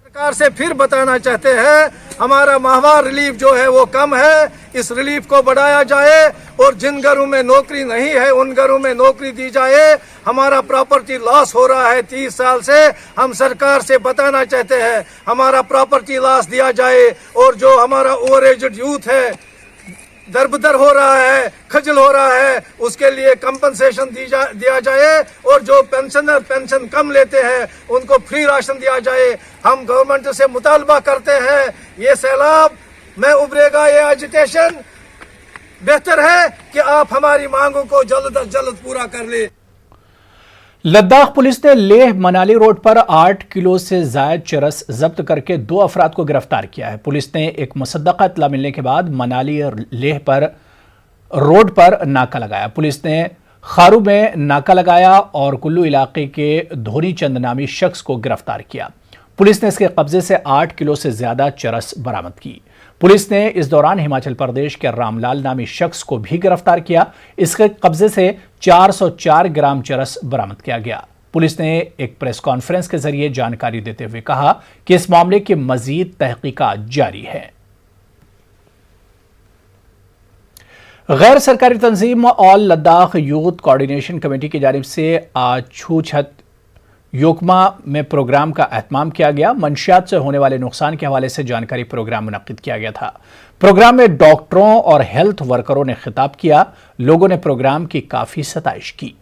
सरकार से फिर बताना चाहते हैं, हमारा माहवार रिलीफ जो है वो कम है, इस रिलीफ को बढ़ाया जाए और जिन घरों में नौकरी नहीं है उन घरों में नौकरी दी जाए। हमारा प्रॉपर्टी लॉस हो रहा है 30 साल से। हम सरकार से बताना चाहते हैं हमारा प्रॉपर्टी लॉस दिया जाए और जो हमारा ओवर एज्ड यूथ है दरबदर हो रहा है, खजल हो रहा है, उसके लिए कंपनसेशन दिया जाए और जो पेंशनर पेंशन कम लेते हैं उनको फ्री राशन दिया जाए। हम गवर्नमेंट से मुतालबा करते हैं ये सैलाब में उभरेगा, ये एजिटेशन बेहतर है कि आप हमारी मांगों को जल्द अज जल्द पूरा कर ले। लद्दाख पुलिस ने लेह मनाली रोड पर 8 किलो से जायद चरस जब्त करके 2 अफराद को गिरफ्तार किया है। पुलिस ने एक मुसद्दका इत्तला मिलने के बाद मनाली और लेह पर रोड पर नाका लगाया। पुलिस ने खारू में नाका लगाया और कुल्लू इलाके के धोनी चंद नामी शख्स को गिरफ्तार किया। पुलिस ने इसके कब्जे से 8 किलो से ज्यादा चरस बरामद की। पुलिस ने इस दौरान हिमाचल प्रदेश के रामलाल नामी शख्स को भी गिरफ्तार किया। इसके कब्जे से 404 ग्राम चरस बरामद किया गया। पुलिस ने एक प्रेस कॉन्फ्रेंस के जरिए जानकारी देते हुए कहा कि इस मामले की मजीद तहकीकात जारी है। गैर सरकारी तंजीम all Ladakh youth coordination committee की जानिब से आज छूछत योकमा में प्रोग्राम का एहतमाम किया गया। मंशियात से होने वाले नुकसान के हवाले से जानकारी प्रोग्राम मुनक्किद किया गया था। प्रोग्राम में डॉक्टरों और हेल्थ वर्करों ने खिताब किया। लोगों ने प्रोग्राम की काफी सताइश की।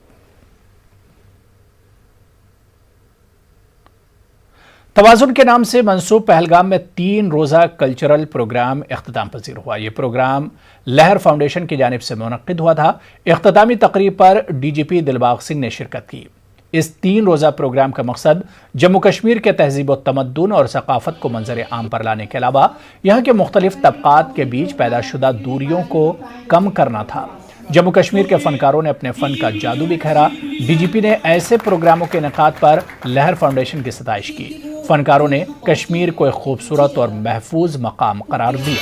तवाज़ुन के नाम से मंसूब पहलगाम में 3 रोज़ा कल्चरल प्रोग्राम इख्तिताम पजीर हुआ। यह प्रोग्राम लहर फाउंडेशन की जानिब से मुनक्किद हुआ था। इख्तितामी तकरीब पर DGP दिलबाग सिंह ने शिरकत की। इस 3 रोज़ा प्रोग्राम का मकसद जम्मू कश्मीर के तहजीब व तमद्दुन और सकाफत को मंजर आम पर लाने के अलावा यहाँ के मुख्तलिफ तबकात के बीच पैदाशुदा दूरियों को कम करना था। जम्मू कश्मीर के फनकारों ने अपने फन का जादू बिखेरा। DGP ने ऐसे प्रोग्रामों के इनेकाद पर लहर फाउंडेशन की सताइश की। फनकारों ने कश्मीर को एक खूबसूरत और महफूज मकाम करार दिया।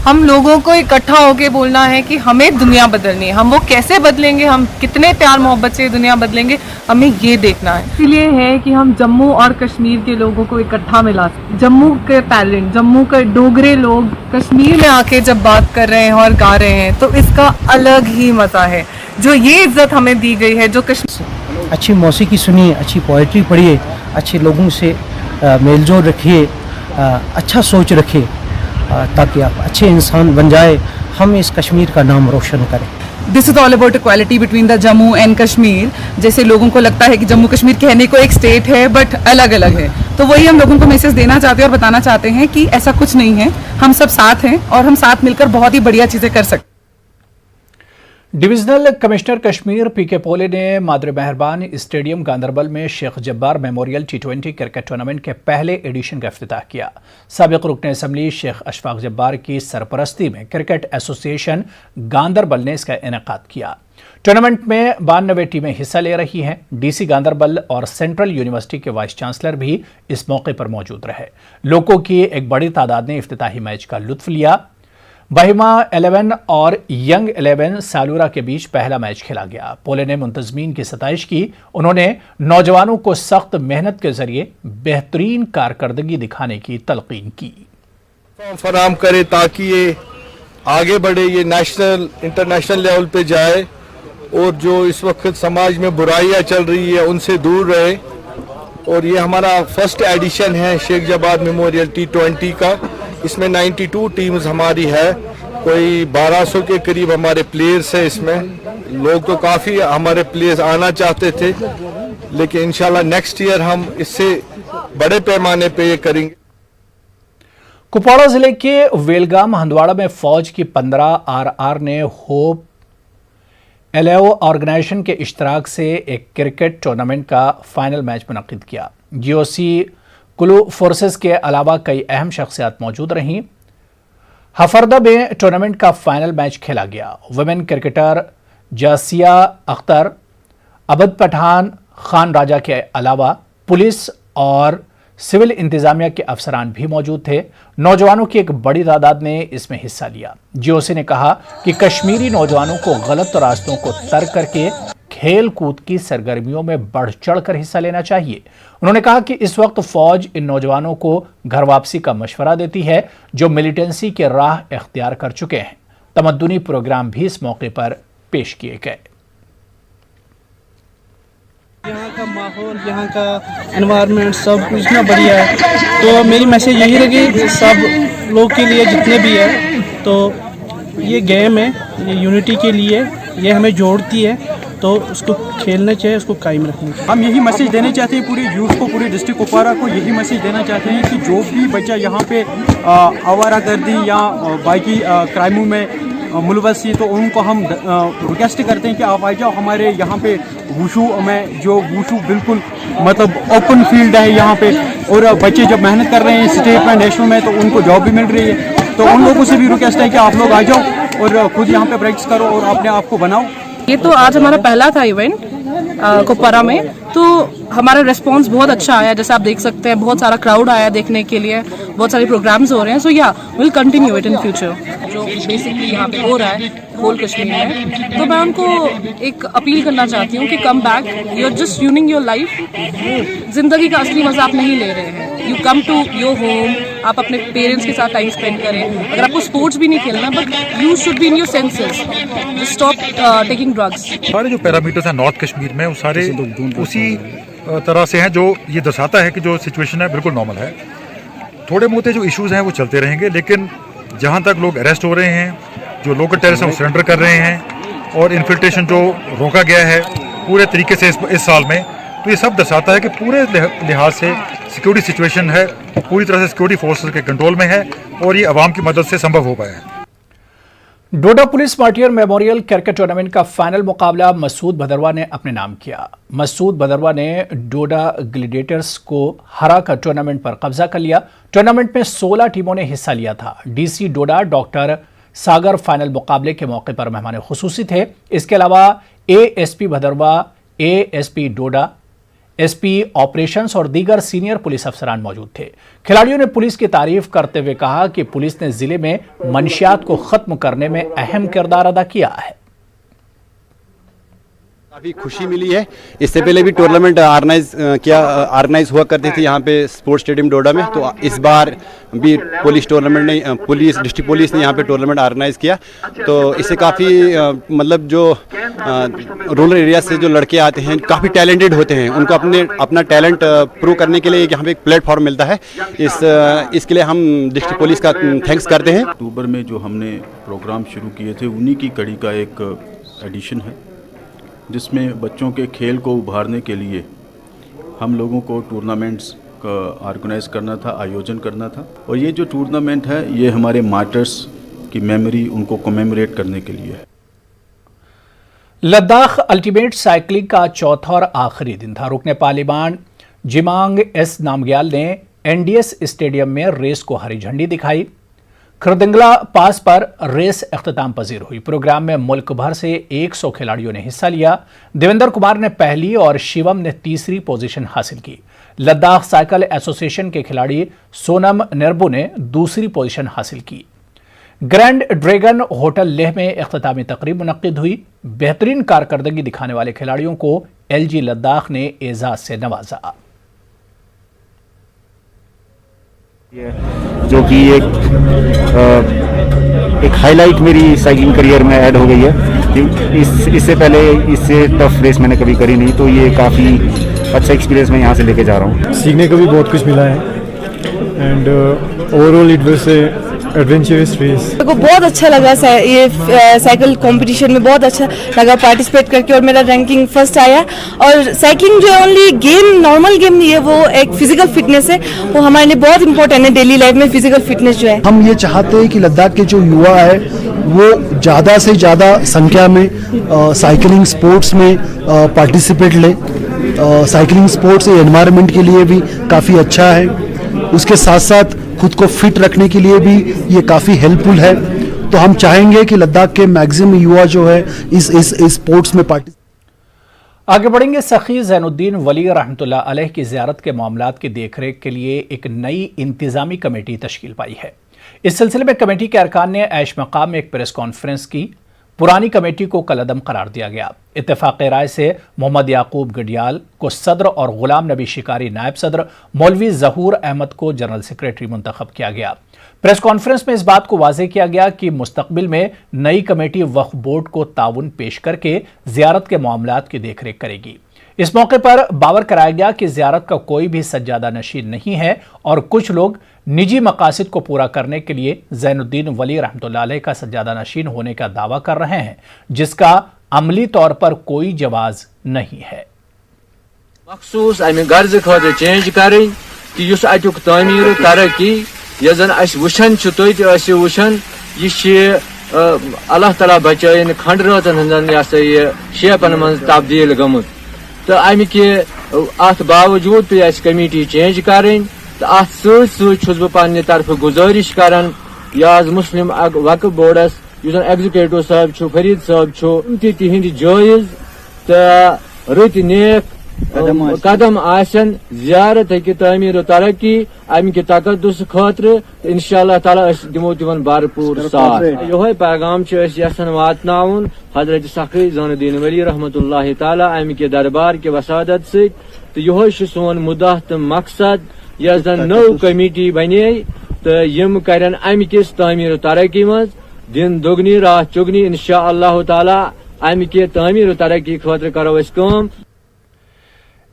हम लोगों को इकट्ठा होके बोलना है कि हमें दुनिया बदलनी है। हम वो कैसे बदलेंगे, हम कितने प्यार मोहब्बत से दुनिया बदलेंगे, हमें ये देखना है। इसलिए है कि हम जम्मू और कश्मीर के लोगों को इकट्ठा मिला, जम्मू के टैलेंट, जम्मू के डोगरे लोग कश्मीर में आके जब बात कर रहे हैं और गा रहे हैं तो इसका अलग ही मजा है। जो ये इज्जत हमें दी गई है, जो कश्मीर, अच्छी मौसीकी सुनिए, अच्छी पोइट्री पढ़िए, अच्छे लोगों से मेलजोल रखिए, अच्छा सोच रखिए, ताकि आप अच्छे इंसान बन जाए, हम इस कश्मीर का नाम रोशन करें। This is all about equality between the Jammu and Kashmir. जैसे लोगों को लगता है कि जम्मू कश्मीर कहने को एक स्टेट है बट अलग अलग है, तो वही हम लोगों को मैसेज देना चाहते हैं और बताना चाहते हैं कि ऐसा कुछ नहीं है, हम सब साथ हैं और हम साथ मिलकर बहुत ही बढ़िया चीजें कर सकते हैं। डिविजनल कमिश्नर कश्मीर पीके पोले ने मादरे मेहरबान स्टेडियम गांदरबल में Sheikh Jabbar Memorial T20 cricket tournament के पहले एडिशन का इफ्तिताह किया। साबिक रुकन असम्बली शेख अशफाक जब्बार की सरपरस्ती में क्रिकेट एसोसिएशन गांदरबल ने इसका इनेकाद किया। टूर्नामेंट में 92 टीमें हिस्सा ले रही हैं। DC गांदरबल और सेंट्रल यूनिवर्सिटी के वाइस चांसलर भी इस मौके पर मौजूद रहे। लोगों की एक बड़ी तादाद ने इफ्तिताही मैच का लुत्फ लिया। बहिमा 11 और यंग 11 सालूरा के बीच पहला मैच खेला गया। पोले ने मुंतजमीन की सताइश की। उन्होंने नौजवानों को सख्त मेहनत के जरिए बेहतरीन कारकर्दगी दिखाने की तलकीन की। फराम करे ताकि ये आगे बढ़े, ये नेशनल इंटरनेशनल लेवल पे जाए और जो इस वक्त समाज में बुराइयां चल रही है उनसे दूर रहे। और ये हमारा फर्स्ट एडिशन है शेख जब्बार मेमोरियल T20 का। इसमें 92 टीम्स हमारी है, कोई 1200 के करीब हमारे प्लेयर्स हैं। इसमें लोग तो काफ़ी हमारे प्लेयर्स आना चाहते थे, लेकिन इंशाल्लाह नेक्स्ट ईयर हम इससे बड़े पैमाने पे ये करेंगे। कुपवाड़ा जिले के वेलगाम हंदवाड़ा में फौज की 15 RR ने होप LAO ऑर्गेनाइजेशन के इश्तराक से एक क्रिकेट टूर्नामेंट का फाइनल मैच मुनक्किद किया। GOC कुलू फोर्सेस के अलावा कई अहम शख्सियात मौजूद रहीं। हफरदा में टूर्नामेंट का फाइनल मैच खेला गया। वुमेन क्रिकेटर जासिया अख्तर, अबद पठान, खान राजा के अलावा पुलिस और सिविल इंतजामिया के अफसरान भी मौजूद थे। नौजवानों की एक बड़ी तादाद ने इसमें हिस्सा लिया। GOC ने कहा कि कश्मीरी नौजवानों को गलत रास्तों को तर्क करके खेल कूद की सरगर्मियों में बढ़ चढ़ कर हिस्सा लेना चाहिए। उन्होंने कहा कि इस वक्त फौज इन नौजवानों को घर वापसी का मशवरा देती है जो मिलिटेंसी के राह इख्तियार कर चुके हैं। तमद्दुनी प्रोग्राम भी इस मौके पर पेश किए गए। यहाँ का माहौल, यहाँ का एनवायरनमेंट सब कुछ इतना बढ़िया है। तो मेरी मैसेज यही रहेगी सब लोग के लिए जितने भी है, तो ये गेम है, ये यूनिटी के लिए, ये हमें जोड़ती है, तो उसको खेलना चाहिए, उसको कायम रखना चाहिए। हम यही मैसेज देना चाहते हैं पूरी यूथ को, पूरे डिस्ट्रिक्ट कुपवाड़ा को यही मैसेज देना चाहते हैं कि जो भी बच्चा यहाँ पे आवारागर्दी या बाकी क्राइमों में मुलवस है, तो उनको हम रिक्वेस्ट करते हैं कि आप आ जाओ हमारे यहाँ पे वुशु में, जो वुशु बिल्कुल मतलब ओपन फील्ड है यहाँ पे, और बच्चे जब मेहनत कर रहे हैं स्टेट में, नेशनल में, तो उनको जॉब भी मिल रही है। तो उन लोगों से भी रिक्वेस्ट है कि आप लोग आ जाओ और खुद यहाँ पे प्रैक्टिस करो और अपने आप को बनाओ। ये तो आज हमारा पहला था इवेंट कुपवाड़ा में, तो हमारा रिस्पांस बहुत अच्छा आया। जैसे आप देख सकते हैं बहुत सारा क्राउड आया देखने के लिए, बहुत सारे प्रोग्राम्स हो रहे हैं। सो या will continue it in future. जो बेसिकली यहाँ पे हो रहा है होल कश्मीर में, तो मैं उनको एक अपील करना चाहती हूँ कि come back, you are just ruining your life. जिंदगी का असली मजा आप नहीं ले रहे हैं। You come to your home, आप अपने पेरेंट्स के साथ टाइम स्पेंड करें। अगर आपको स्पोर्ट्स भी नहीं खेलना, but you should be in your senses, stop taking drugs. सारे जो पैरामीटर्स हैं नॉर्थ कश्मीर में वो सारे उसी तरह से हैं जो ये दर्शाता है कि जो सिचुएशन है बिल्कुल नॉर्मल है। थोड़े मोटे जो इश्यूज हैं वो चलते रहेंगे, लेकिन जहाँ तक लोग अरेस्ट हो रहे हैं, जो लोकल टेररिस्ट हैं वो सरेंडर कर रहे हैं, और इन्फिल्ट्रेशन जो रोका गया है पूरे तरीके से इस साल में, तो ये सब दर्शाता है कि पूरे लिहाज से सिक्योरिटी सिचुएशन है पूरी तरह से सिक्योरिटी फोर्सेस के कंट्रोल में है, और ये अवाम की मदद से संभव हो पाया है। Doda police martyr memorial cricket tournament का फाइनल मुकाबला मसूद भदरवा ने अपने नाम किया। मसूद भदरवा ने डोडा ग्लैडिएटर्स को हरा कर टूर्नामेंट पर कब्जा कर लिया। टूर्नामेंट में 16 टीमों ने हिस्सा लिया था। DC डोडा डॉक्टर सागर फाइनल मुकाबले के मौके पर मेहमान खुसूसी थे। इसके अलावा ASP भदरवा, ASP डोडा, SP ऑपरेशंस और दीगर सीनियर पुलिस अफसरान मौजूद थे। खिलाड़ियों ने पुलिस की तारीफ करते हुए कहा कि पुलिस ने जिले में मंशियात को खत्म करने में अहम किरदार अदा किया है। काफ़ी खुशी मिली है। इससे पहले भी टूर्नामेंट ऑर्गेनाइज हुआ करती थी यहाँ पे स्पोर्ट्स स्टेडियम डोडा में, तो इस बार भी डिस्ट्रिक्ट पुलिस ने यहाँ पे टूर्नामेंट ऑर्गेनाइज किया। तो इससे काफ़ी मतलब जो रूरल एरिया से जो लड़के आते हैं काफ़ी टैलेंटेड होते हैं, उनको अपना टैलेंट प्रूव करने के लिए यहाँ पे एक प्लेटफॉर्म मिलता है। इसके लिए हम डिस्ट्रिक्ट पुलिस का थैंक्स करते हैं। अक्टूबर में जो हमने प्रोग्राम शुरू किए थे उन्हीं की कड़ी का एक एडिशन है, जिसमें बच्चों के खेल को उभारने के लिए हम लोगों को टूर्नामेंट्स का ऑर्गेनाइज करना था, आयोजन करना था। और ये जो टूर्नामेंट है ये हमारे मार्टर्स की मेमोरी, उनको कमेमोरेट करने के लिए है। लद्दाख अल्टीमेट साइकिलिंग का चौथा और आखिरी दिन था। रुकने पार्लिमान जिमांग एस नामग्याल ने NDS स्टेडियम में रेस को हरी झंडी दिखाई। खरदंगला पास पर रेस अख्ताम पजीर हुई। प्रोग्राम में मुल्क भर से 100 खिलाड़ियों ने हिस्सा लिया। देवेंद्र कुमार ने पहली और शिवम ने तीसरी पोजीशन हासिल की। लद्दाख साइकिल एसोसिएशन के खिलाड़ी सोनम निर्बू ने दूसरी पोजीशन हासिल की। ग्रैंड ड्रैगन होटल लेह में इख्तितामी तकरीब मुनक्किद हुई। बेहतरीन कारकर्दगी दिखाने वाले खिलाड़ियों को LG लद्दाख ने एजाज से नवाजा, जो कि एक हाईलाइट मेरी साइकिलिंग करियर में ऐड हो गई है। इससे पहले इससे टफ रेस मैंने कभी करी नहीं, तो ये काफ़ी अच्छा एक्सपीरियंस मैं यहाँ से लेके जा रहा हूँ। सीखने को भी बहुत कुछ मिला है and overall it was adventurous race. मेरे को बहुत अच्छा लगा ये साइकिल कंपटीशन में, बहुत अच्छा लगा पार्टिसिपेट करके और मेरा रैंकिंग फर्स्ट आया। और साइकिलिंग जो ओनली गेम, नॉर्मल गेम नहीं है, वो एक फिजिकल फिटनेस है, वो हमारे लिए बहुत इंपॉर्टेंट है डेली लाइफ में फिजिकल फिटनेस जो है। हम ये चाहते हैं कि लद्दाख के जो युवा है वो ज़्यादा से ज़्यादा संख्या में साइकिलिंग स्पोर्ट्स में पार्टिसिपेट ले। साइकिलिंग स्पोर्ट्स एनवायरनमेंट के लिए भी काफ़ी अच्छा है, उसके साथ साथ खुद को फिट रखने के लिए भी ये काफ़ी हेल्पफुल है। तो हम चाहेंगे कि लद्दाख के मैक्सिमम युवा जो है इस स्पोर्ट्स में आगे बढ़ेंगे। सखी ज़ैनुद्दीन वली रहमतुल्लाह अलैह की ज़ियारत के मामलात की देखरेख के लिए एक नई इंतज़ामी कमेटी तश्कील पाई है। इस सिलसिले में कमेटी के अरकान ने ऐश मकाम में एक प्रेस कॉन्फ्रेंस की। पुरानी कमेटी को कलअदम करार दिया गया। इत्तेफाक राय से मोहम्मद याकूब गडियाल को सदर और गुलाम नबी शिकारी नायब सदर, मौलवी ज़हूर अहमद को जनरल सेक्रेटरी मुंतखब किया गया। प्रेस कॉन्फ्रेंस में इस बात को वाज़ेह किया गया कि मुस्तकबिल में नई कमेटी वक्फ बोर्ड को ताउन पेश करके ज़ियारत के मामलात की देखरेख करेगी। इस मौके पर बावर कराया गया कि ज़ियारत का कोई भी सज्जादा नशीन नहीं है और कुछ लोग निजी मकासद को पूरा करने के लिए ज़ैनुद्दीन वली रहमतुल्लाह अलैह का सज्जादा नशीन होने का दावा कर रहे हैं, जिसका अमली तौर पर कोई जवाज नहीं है। मखसूस अमे गर्ज खतर चेंज करें कि युस अटुक तामीर तरक्की ये जन अस वुछन तुम वुछन यह अल्लाह ताला बचाइन खंड रातन हंदन ये शेपन मन तब्दील गमुत, तो अमिक अत बावजूद पे कमेटी चेंज करें। तो अत सुस बह पन्ने तरफ गुजारिश करान याज मुस्लिम वक्फ बोर्डस एग्जीक्यूटिव साहब फरीद साहब तिहद जायज तो रत नेक कदम आसन ज़ियारत हेकि तामीर तरक्की अमिक तकद्दुस खतर इंशाअल्लाह ताला दिमो तिमन भरपूर साथ। यह पैगाम यसन वातनाउन हजरत सखी ज़ैनुद्दीन वली रहमतुल्लाह ताला अमिक दरबार के वसादत से। तो यह सोन मुद्दा तो मकसद यह जन नौ कमेटी बने तो यम करन अमिकिस तामीर तरक्की मज दिन दोगनी रात चुगनी इंशाअल्लाह ताला अमिक तामीर तरक्की खतर करो अस काम।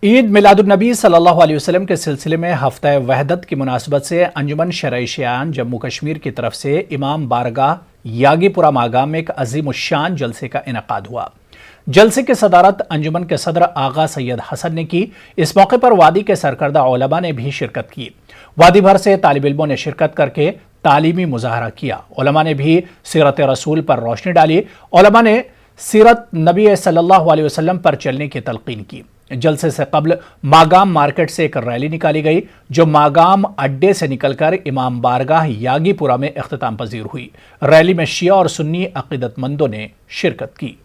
ईद मिलादुन्नबी सल्लल्लाहु अलैहि वसल्लम के सिलसिले में हफ्ता वहदत की मुनासबत से अंजुमन शरई शियान जम्मू कश्मीर की तरफ से इमाम बारगाह यागीपुरा मागाम में एक अजीमुश्शान जलसे का इनेकाद हुआ। जलसे की सदारत अंजुमन के सदर आगा सैयद हसन ने की। इस मौके पर वादी के सरकर्दा उलमा ने भी शिरकत की। वादी भर से तालिब इल्मों ने शिरकत करके तालीमी मुजाहरा किया। उलमा ने भी सीरत रसूल पर रोशनी डाली। उलमा ने सीरत नबी सल्लल्लाहु अलैहि वसल्लम पर चलने की तलकीन की। जलसे से कबल मागाम मार्केट से एक रैली निकाली गई जो मागाम अड्डे से निकलकर इमाम बारगाह यागीपुरा में इख्तिताम पजीर हुई। रैली में शिया और सुन्नी अकीदतमंदों ने शिरकत की।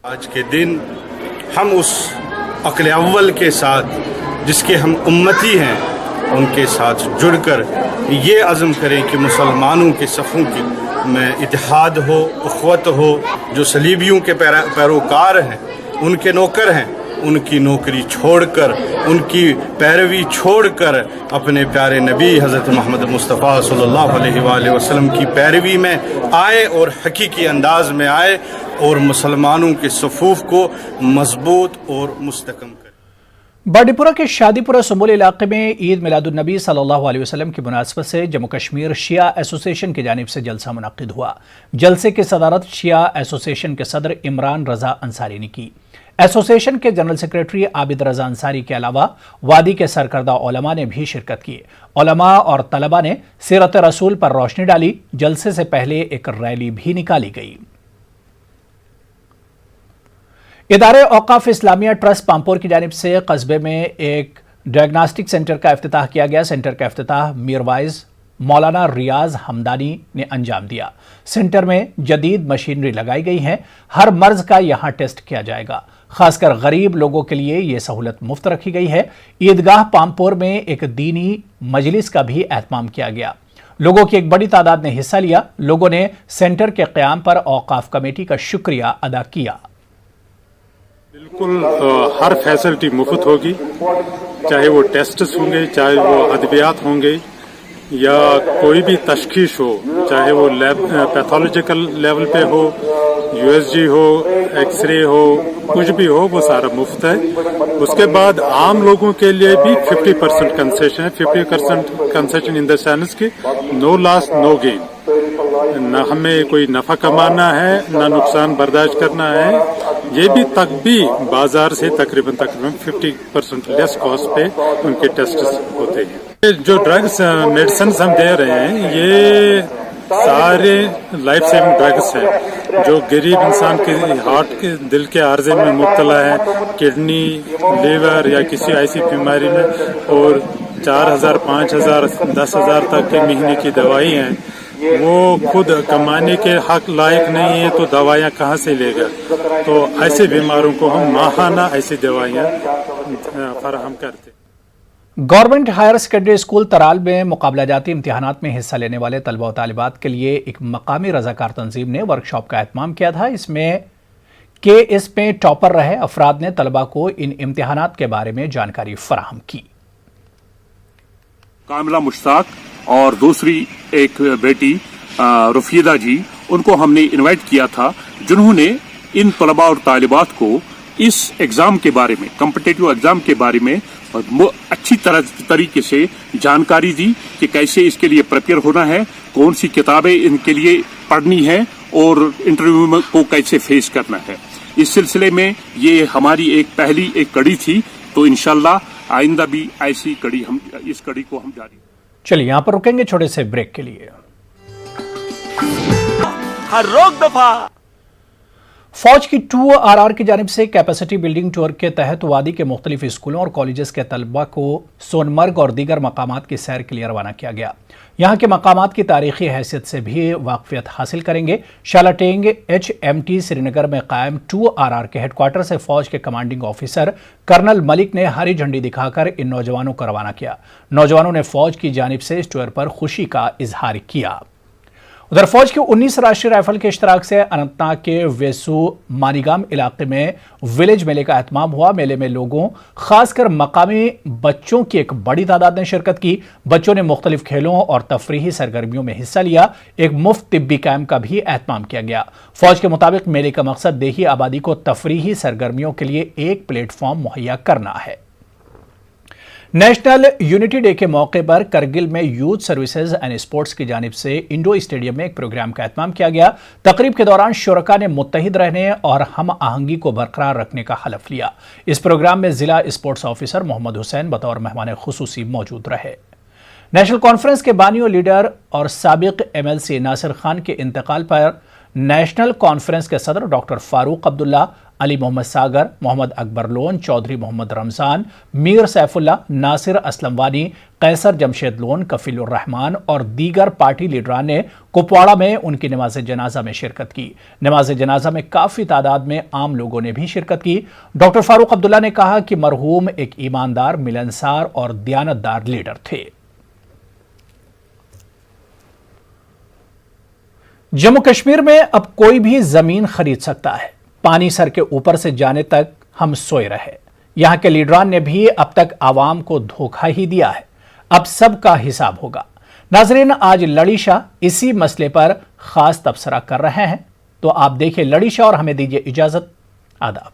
आज के दिन हम उस अक़ल अव्वल के साथ जिसके हम उम्मती हैं उनके साथ जुड़ कर ये अज़म करें कि मुसलमानों के सफ़ों की में इत्तेहाद हो, उख़्वत हो। जो सलीबियों के पैरोकार हैं, उनके नौकर हैं, उनकी नौकरी छोड़कर, उनकी पैरवी छोड़कर अपने प्यारे नबी हज़रत मोहम्मद मुस्तफ़ा सल्लल्लाहु अलैहि वसल्लम की पैरवी में आए और हकीकी अंदाज में आए और मुसलमानों के सफ़ूफ़ को मजबूत और मुस्तकम करें। बाडीपुरा के शादीपुरा सुमोल इलाके में ईद मिलादुन्नबी सल्लल्लाहु अलैहि वसल्लम की मुनासबत से जम्मू कश्मीर शिया एसोसिएशन की जानिब से जलसा मुनक्किद हुआ। जलसे की सदारत शिया एसोसिएशन के सदर इमरान रजा अंसारी ने की। एसोसिएशन के जनरल सेक्रेटरी आबिद रजा अंसारी के अलावा वादी के सरकर्दा उलमा ने भी शिरकत की। उलमा और तलबा ने सीरत रसूल पर रोशनी डाली। जलसे से पहले एक रैली भी निकाली गई। इदारे औकाफ इस्लामिया ट्रस्ट पामपोर की जानिब से कस्बे में एक डायग्नोस्टिक सेंटर का इफ्तिताह किया गया। सेंटर का इफ्तिताह मीरवाइज मौलाना रियाज हमदानी ने अंजाम दिया। सेंटर में जदीद मशीनरी लगाई गई है। हर मर्ज का यहां टेस्ट किया जाएगा। खासकर गरीब लोगों के लिए यह सहूलत मुफ्त रखी गई है। ईदगाह पामपोर में एक दीनी मजलिस का भी एहतमाम किया गया। लोगों की एक बड़ी तादाद ने हिस्सा लिया। लोगों ने सेंटर के क़याम पर औकाफ कमेटी का शुक्रिया अदा किया। बिल्कुल हर फैसिलिटी मुफ्त होगी, चाहे वो टेस्ट्स होंगे, चाहे वो अद्वियात होंगे या कोई भी तशखीश हो, चाहे वो लैब पैथोलॉजिकल लेवल पे हो, यूएसजी हो, एक्सरे हो, कुछ भी हो, वो सारा मुफ्त है। उसके बाद आम लोगों के लिए भी 50% कंसेशन है। 50% कंसेशन इन द सेंस की नो लॉस नो गेन, न हमें कोई नफा कमाना है न नुकसान बर्दाश्त करना है। ये भी तक भी बाजार से तकरीबन 50% लेस कॉस्ट पे उनके टेस्ट होते हैं। जो ड्रग्स मेडिसिन हम दे रहे हैं ये सारे लाइफ सेविंग ड्रग्स हैं। जो गरीब इंसान के हार्ट के दिल के आर्जे में मुब्तला है, किडनी, लीवर या किसी ऐसी बीमारी में, और 4,000, 5,000, 10,000 तक के महीने की दवाई हैं, वो खुद कमाने के हक लायक नहीं है तो दवाइयाँ कहाँ से लेगा। तो ऐसे बीमारों को हम माहाना ऐसी दवाइयाँ फराहम करते। गवर्नमेंट हायर सेकेंडरी स्कूल तराल में मुकाबला जाती इम्तिहानात में हिस्सा लेने वाले तलबा और तालिबात के लिए एक मकामी रजाकार तंजीम ने वर्कशॉप का एहतमाम किया था। इसमें टॉपर रहे अफराद ने तलबा को इन इम्तिहानात के बारे में जानकारी फराहम की। कामिला मुश्ताक और दूसरी एक बेटी रफीदा जी, उनको हमने इनवाइट किया था, जिन्होंने इन तलबा और तालिबात को इस एग्जाम के बारे में, कॉम्पिटिटिव एग्जाम के बारे में अच्छी तरीके से जानकारी दी कि कैसे इसके लिए प्रिपेयर होना है, कौन सी किताबें इनके लिए पढ़नी है और इंटरव्यू को कैसे फेस करना है। इस सिलसिले में ये हमारी पहली कड़ी थी, तो इंशाल्लाह आइंदा भी ऐसी कड़ी इस कड़ी को हम जारी। चलिए यहां पर रुकेंगे छोटे से ब्रेक के लिए। हर रोक दफा फौज की 2RR की जानिब से कैपेसिटी बिल्डिंग टूर के तहत वादी के मुख्तलिफ स्कूलों और कॉलेजेस के तलबा को सोनमर्ग और दीगर मकामात की सैर के लिए रवाना किया गया। यहाँ के मकामात की तारीखी हैसियत से भी वाकफियत हासिल करेंगे। शालाटेंग HMT श्रीनगर में कायम 2RR के हेडक्वार्टर से फौज के कमांडिंग ऑफिसर कर्नल मलिक ने हरी झंडी दिखाकर इन नौजवानों को रवाना किया। नौजवानों ने फौज की जानिब से इस टूर पर खुशी का इजहार किया। उधर फौज के 19 राष्ट्रीय राइफल के इश्तराक से अनंतनाग के वेसू मानीगाम इलाके में विलेज मेले का एहतमाम हुआ। मेले में लोगों, खासकर मकामी बच्चों की एक बड़ी तादाद ने शिरकत की। बच्चों ने मुख्तलिफ खेलों और तफरीही सरगर्मियों में हिस्सा लिया। एक मुफ्त तिब्बी कैंप का भी एहतमाम किया गया। फौज के मुताबिक मेले का मकसद देही आबादी को तफरीही सरगर्मियों के लिए एक प्लेटफॉर्म मुहैया करना है। नेशनल यूनिटी डे के मौके पर करगिल में यूथ सर्विसेज एंड स्पोर्ट्स की जानिब से इंडो स्टेडियम में एक प्रोग्राम का एहतमाम किया गया। तकरीब के दौरान शुरका ने मुत्तहिद रहने और हम आहंगी को बरकरार रखने का हलफ लिया। इस प्रोग्राम में जिला स्पोर्ट्स ऑफिसर मोहम्मद हुसैन बतौर मेहमान खुसूसी मौजूद रहे। नेशनल कॉन्फ्रेंस के बानी और लीडर और साबिक MLC नासिर खान के इंतकाल पर नेशनल कॉन्फ्रेंस के सदर डॉक्टर फारूक अब्दुल्ला, अली मोहम्मद सागर, मोहम्मद अकबर लोन, चौधरी मोहम्मद रमज़ान, मीर सैफुल्ला, नासिर असलम वानी, कैसर जमशेद लोन, कफीलुर रहमान और दीगर पार्टी लीडरान ने कुपवाड़ा में उनकी नमाज जनाजा में शिरकत की। नमाज जनाजा में काफ़ी तादाद में आम लोगों ने भी शिरकत की। डॉक्टर फारूक अब्दुल्ला ने कहा कि मरहूम एक ईमानदार, मिलनसार और दयानतदार लीडर थे। जम्मू कश्मीर में अब कोई भी जमीन खरीद सकता है। पानी सर के ऊपर से जाने तक हम सोए रहे। यहां के लीडरान ने भी अब तक आवाम को धोखा ही दिया है। अब सबका हिसाब होगा। नाजरीन, आज लड़ी शाह इसी मसले पर खास तबसरा कर रहे हैं, तो आप देखिए लड़ी शाह और हमें दीजिए इजाजत। आदाब।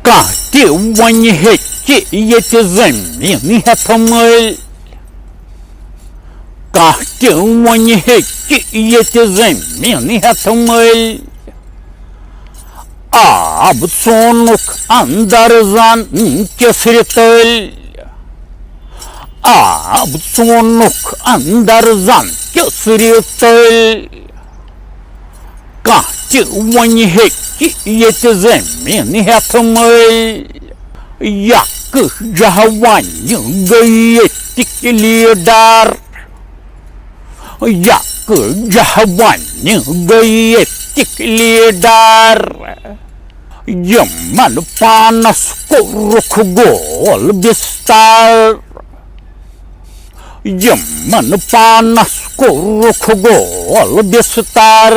Kahti wani heki yeti zemini hepamel. Kahti wani heki yeti zemini hepamel. Ab sonuk andarzan kesritel. Ab sonuk andarzan kesritel. Kahti wani heki yeti zemini hepamel. Yak jahwani gayetik lidar. Yak jahwani gayetik lidar. Yaman panas kuruk gol bistar. Yaman panas kuruk gol bistar.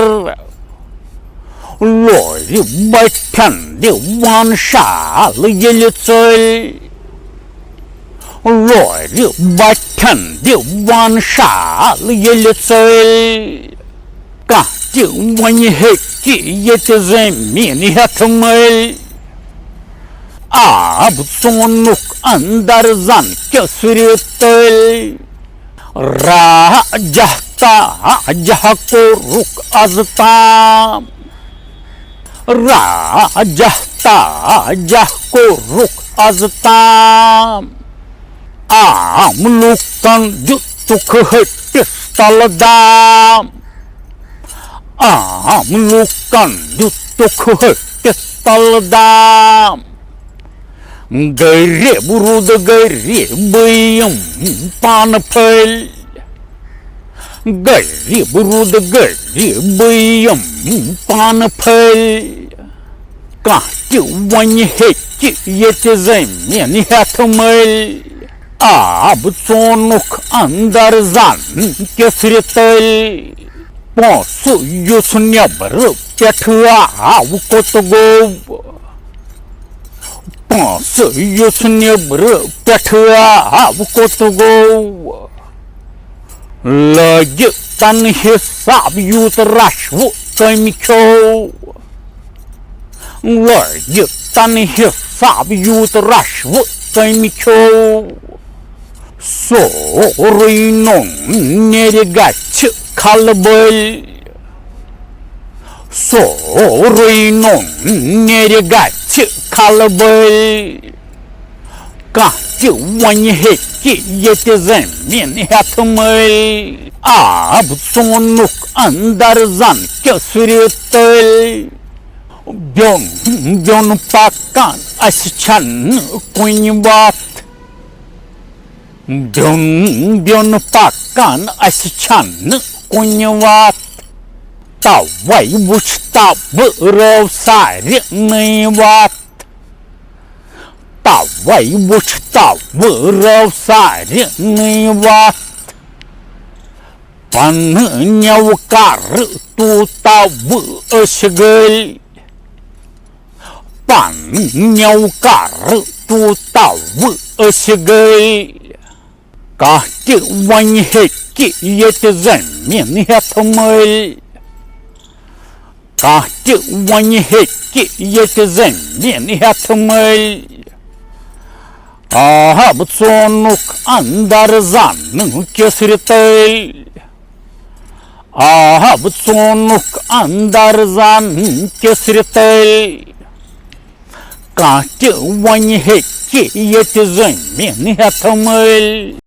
Lori बैठन दीवान शाल यलिचल. Lori बैठन दीवान शाल यलिचल. Kahti wani heki yeti zemini hepamel. Ab sonuk andarzan kesritel. Rajahta jahkuruk aztam. Rajahta jahkuruk aztam. Amlukan jutuk hetis taladam. Amlukan jutuk hetis taladam. Gari burud gari bayam panapel. Gari burud gari bayam panapel. Kahti wani heki yeti zemini hepamel. Ab sonuk andarzan kesritel. Ponsu yusnebr petwa avkotgov. Ponsu yusnebr petwa avkotgov. Lagi tan hisab yut rashvu kamikho. Lagi tan hisab yut rashvu kamikho. Soruinon nerigach kalbel. Soruinon nerigach kalbel. Kahti wani heki yeti zemini hepamel. Ab sonuk andarzan kesritel. Byon pakan aschan kunyvat. Byon pakan aschan kunyvat. Tawai vuchtab rov sari nayvat. Tawai vuchtab rov sari nayvat. Pan nyawkar tu taw ashgal. Pan nyawkar tu taw ashgal. Kahti wani heki yeti zemini hepamel. Kahti wani heki yeti zemini hepamel. Ab sonuk andarzan kesritel. آب ژونُکھ اندر زن کِسرِ تٔلۍ کانٛہہ تہِ وۄنۍ ہیٚکہِ ییٚتہِ زٔمیٖن ہٮ۪تھ مٔلۍ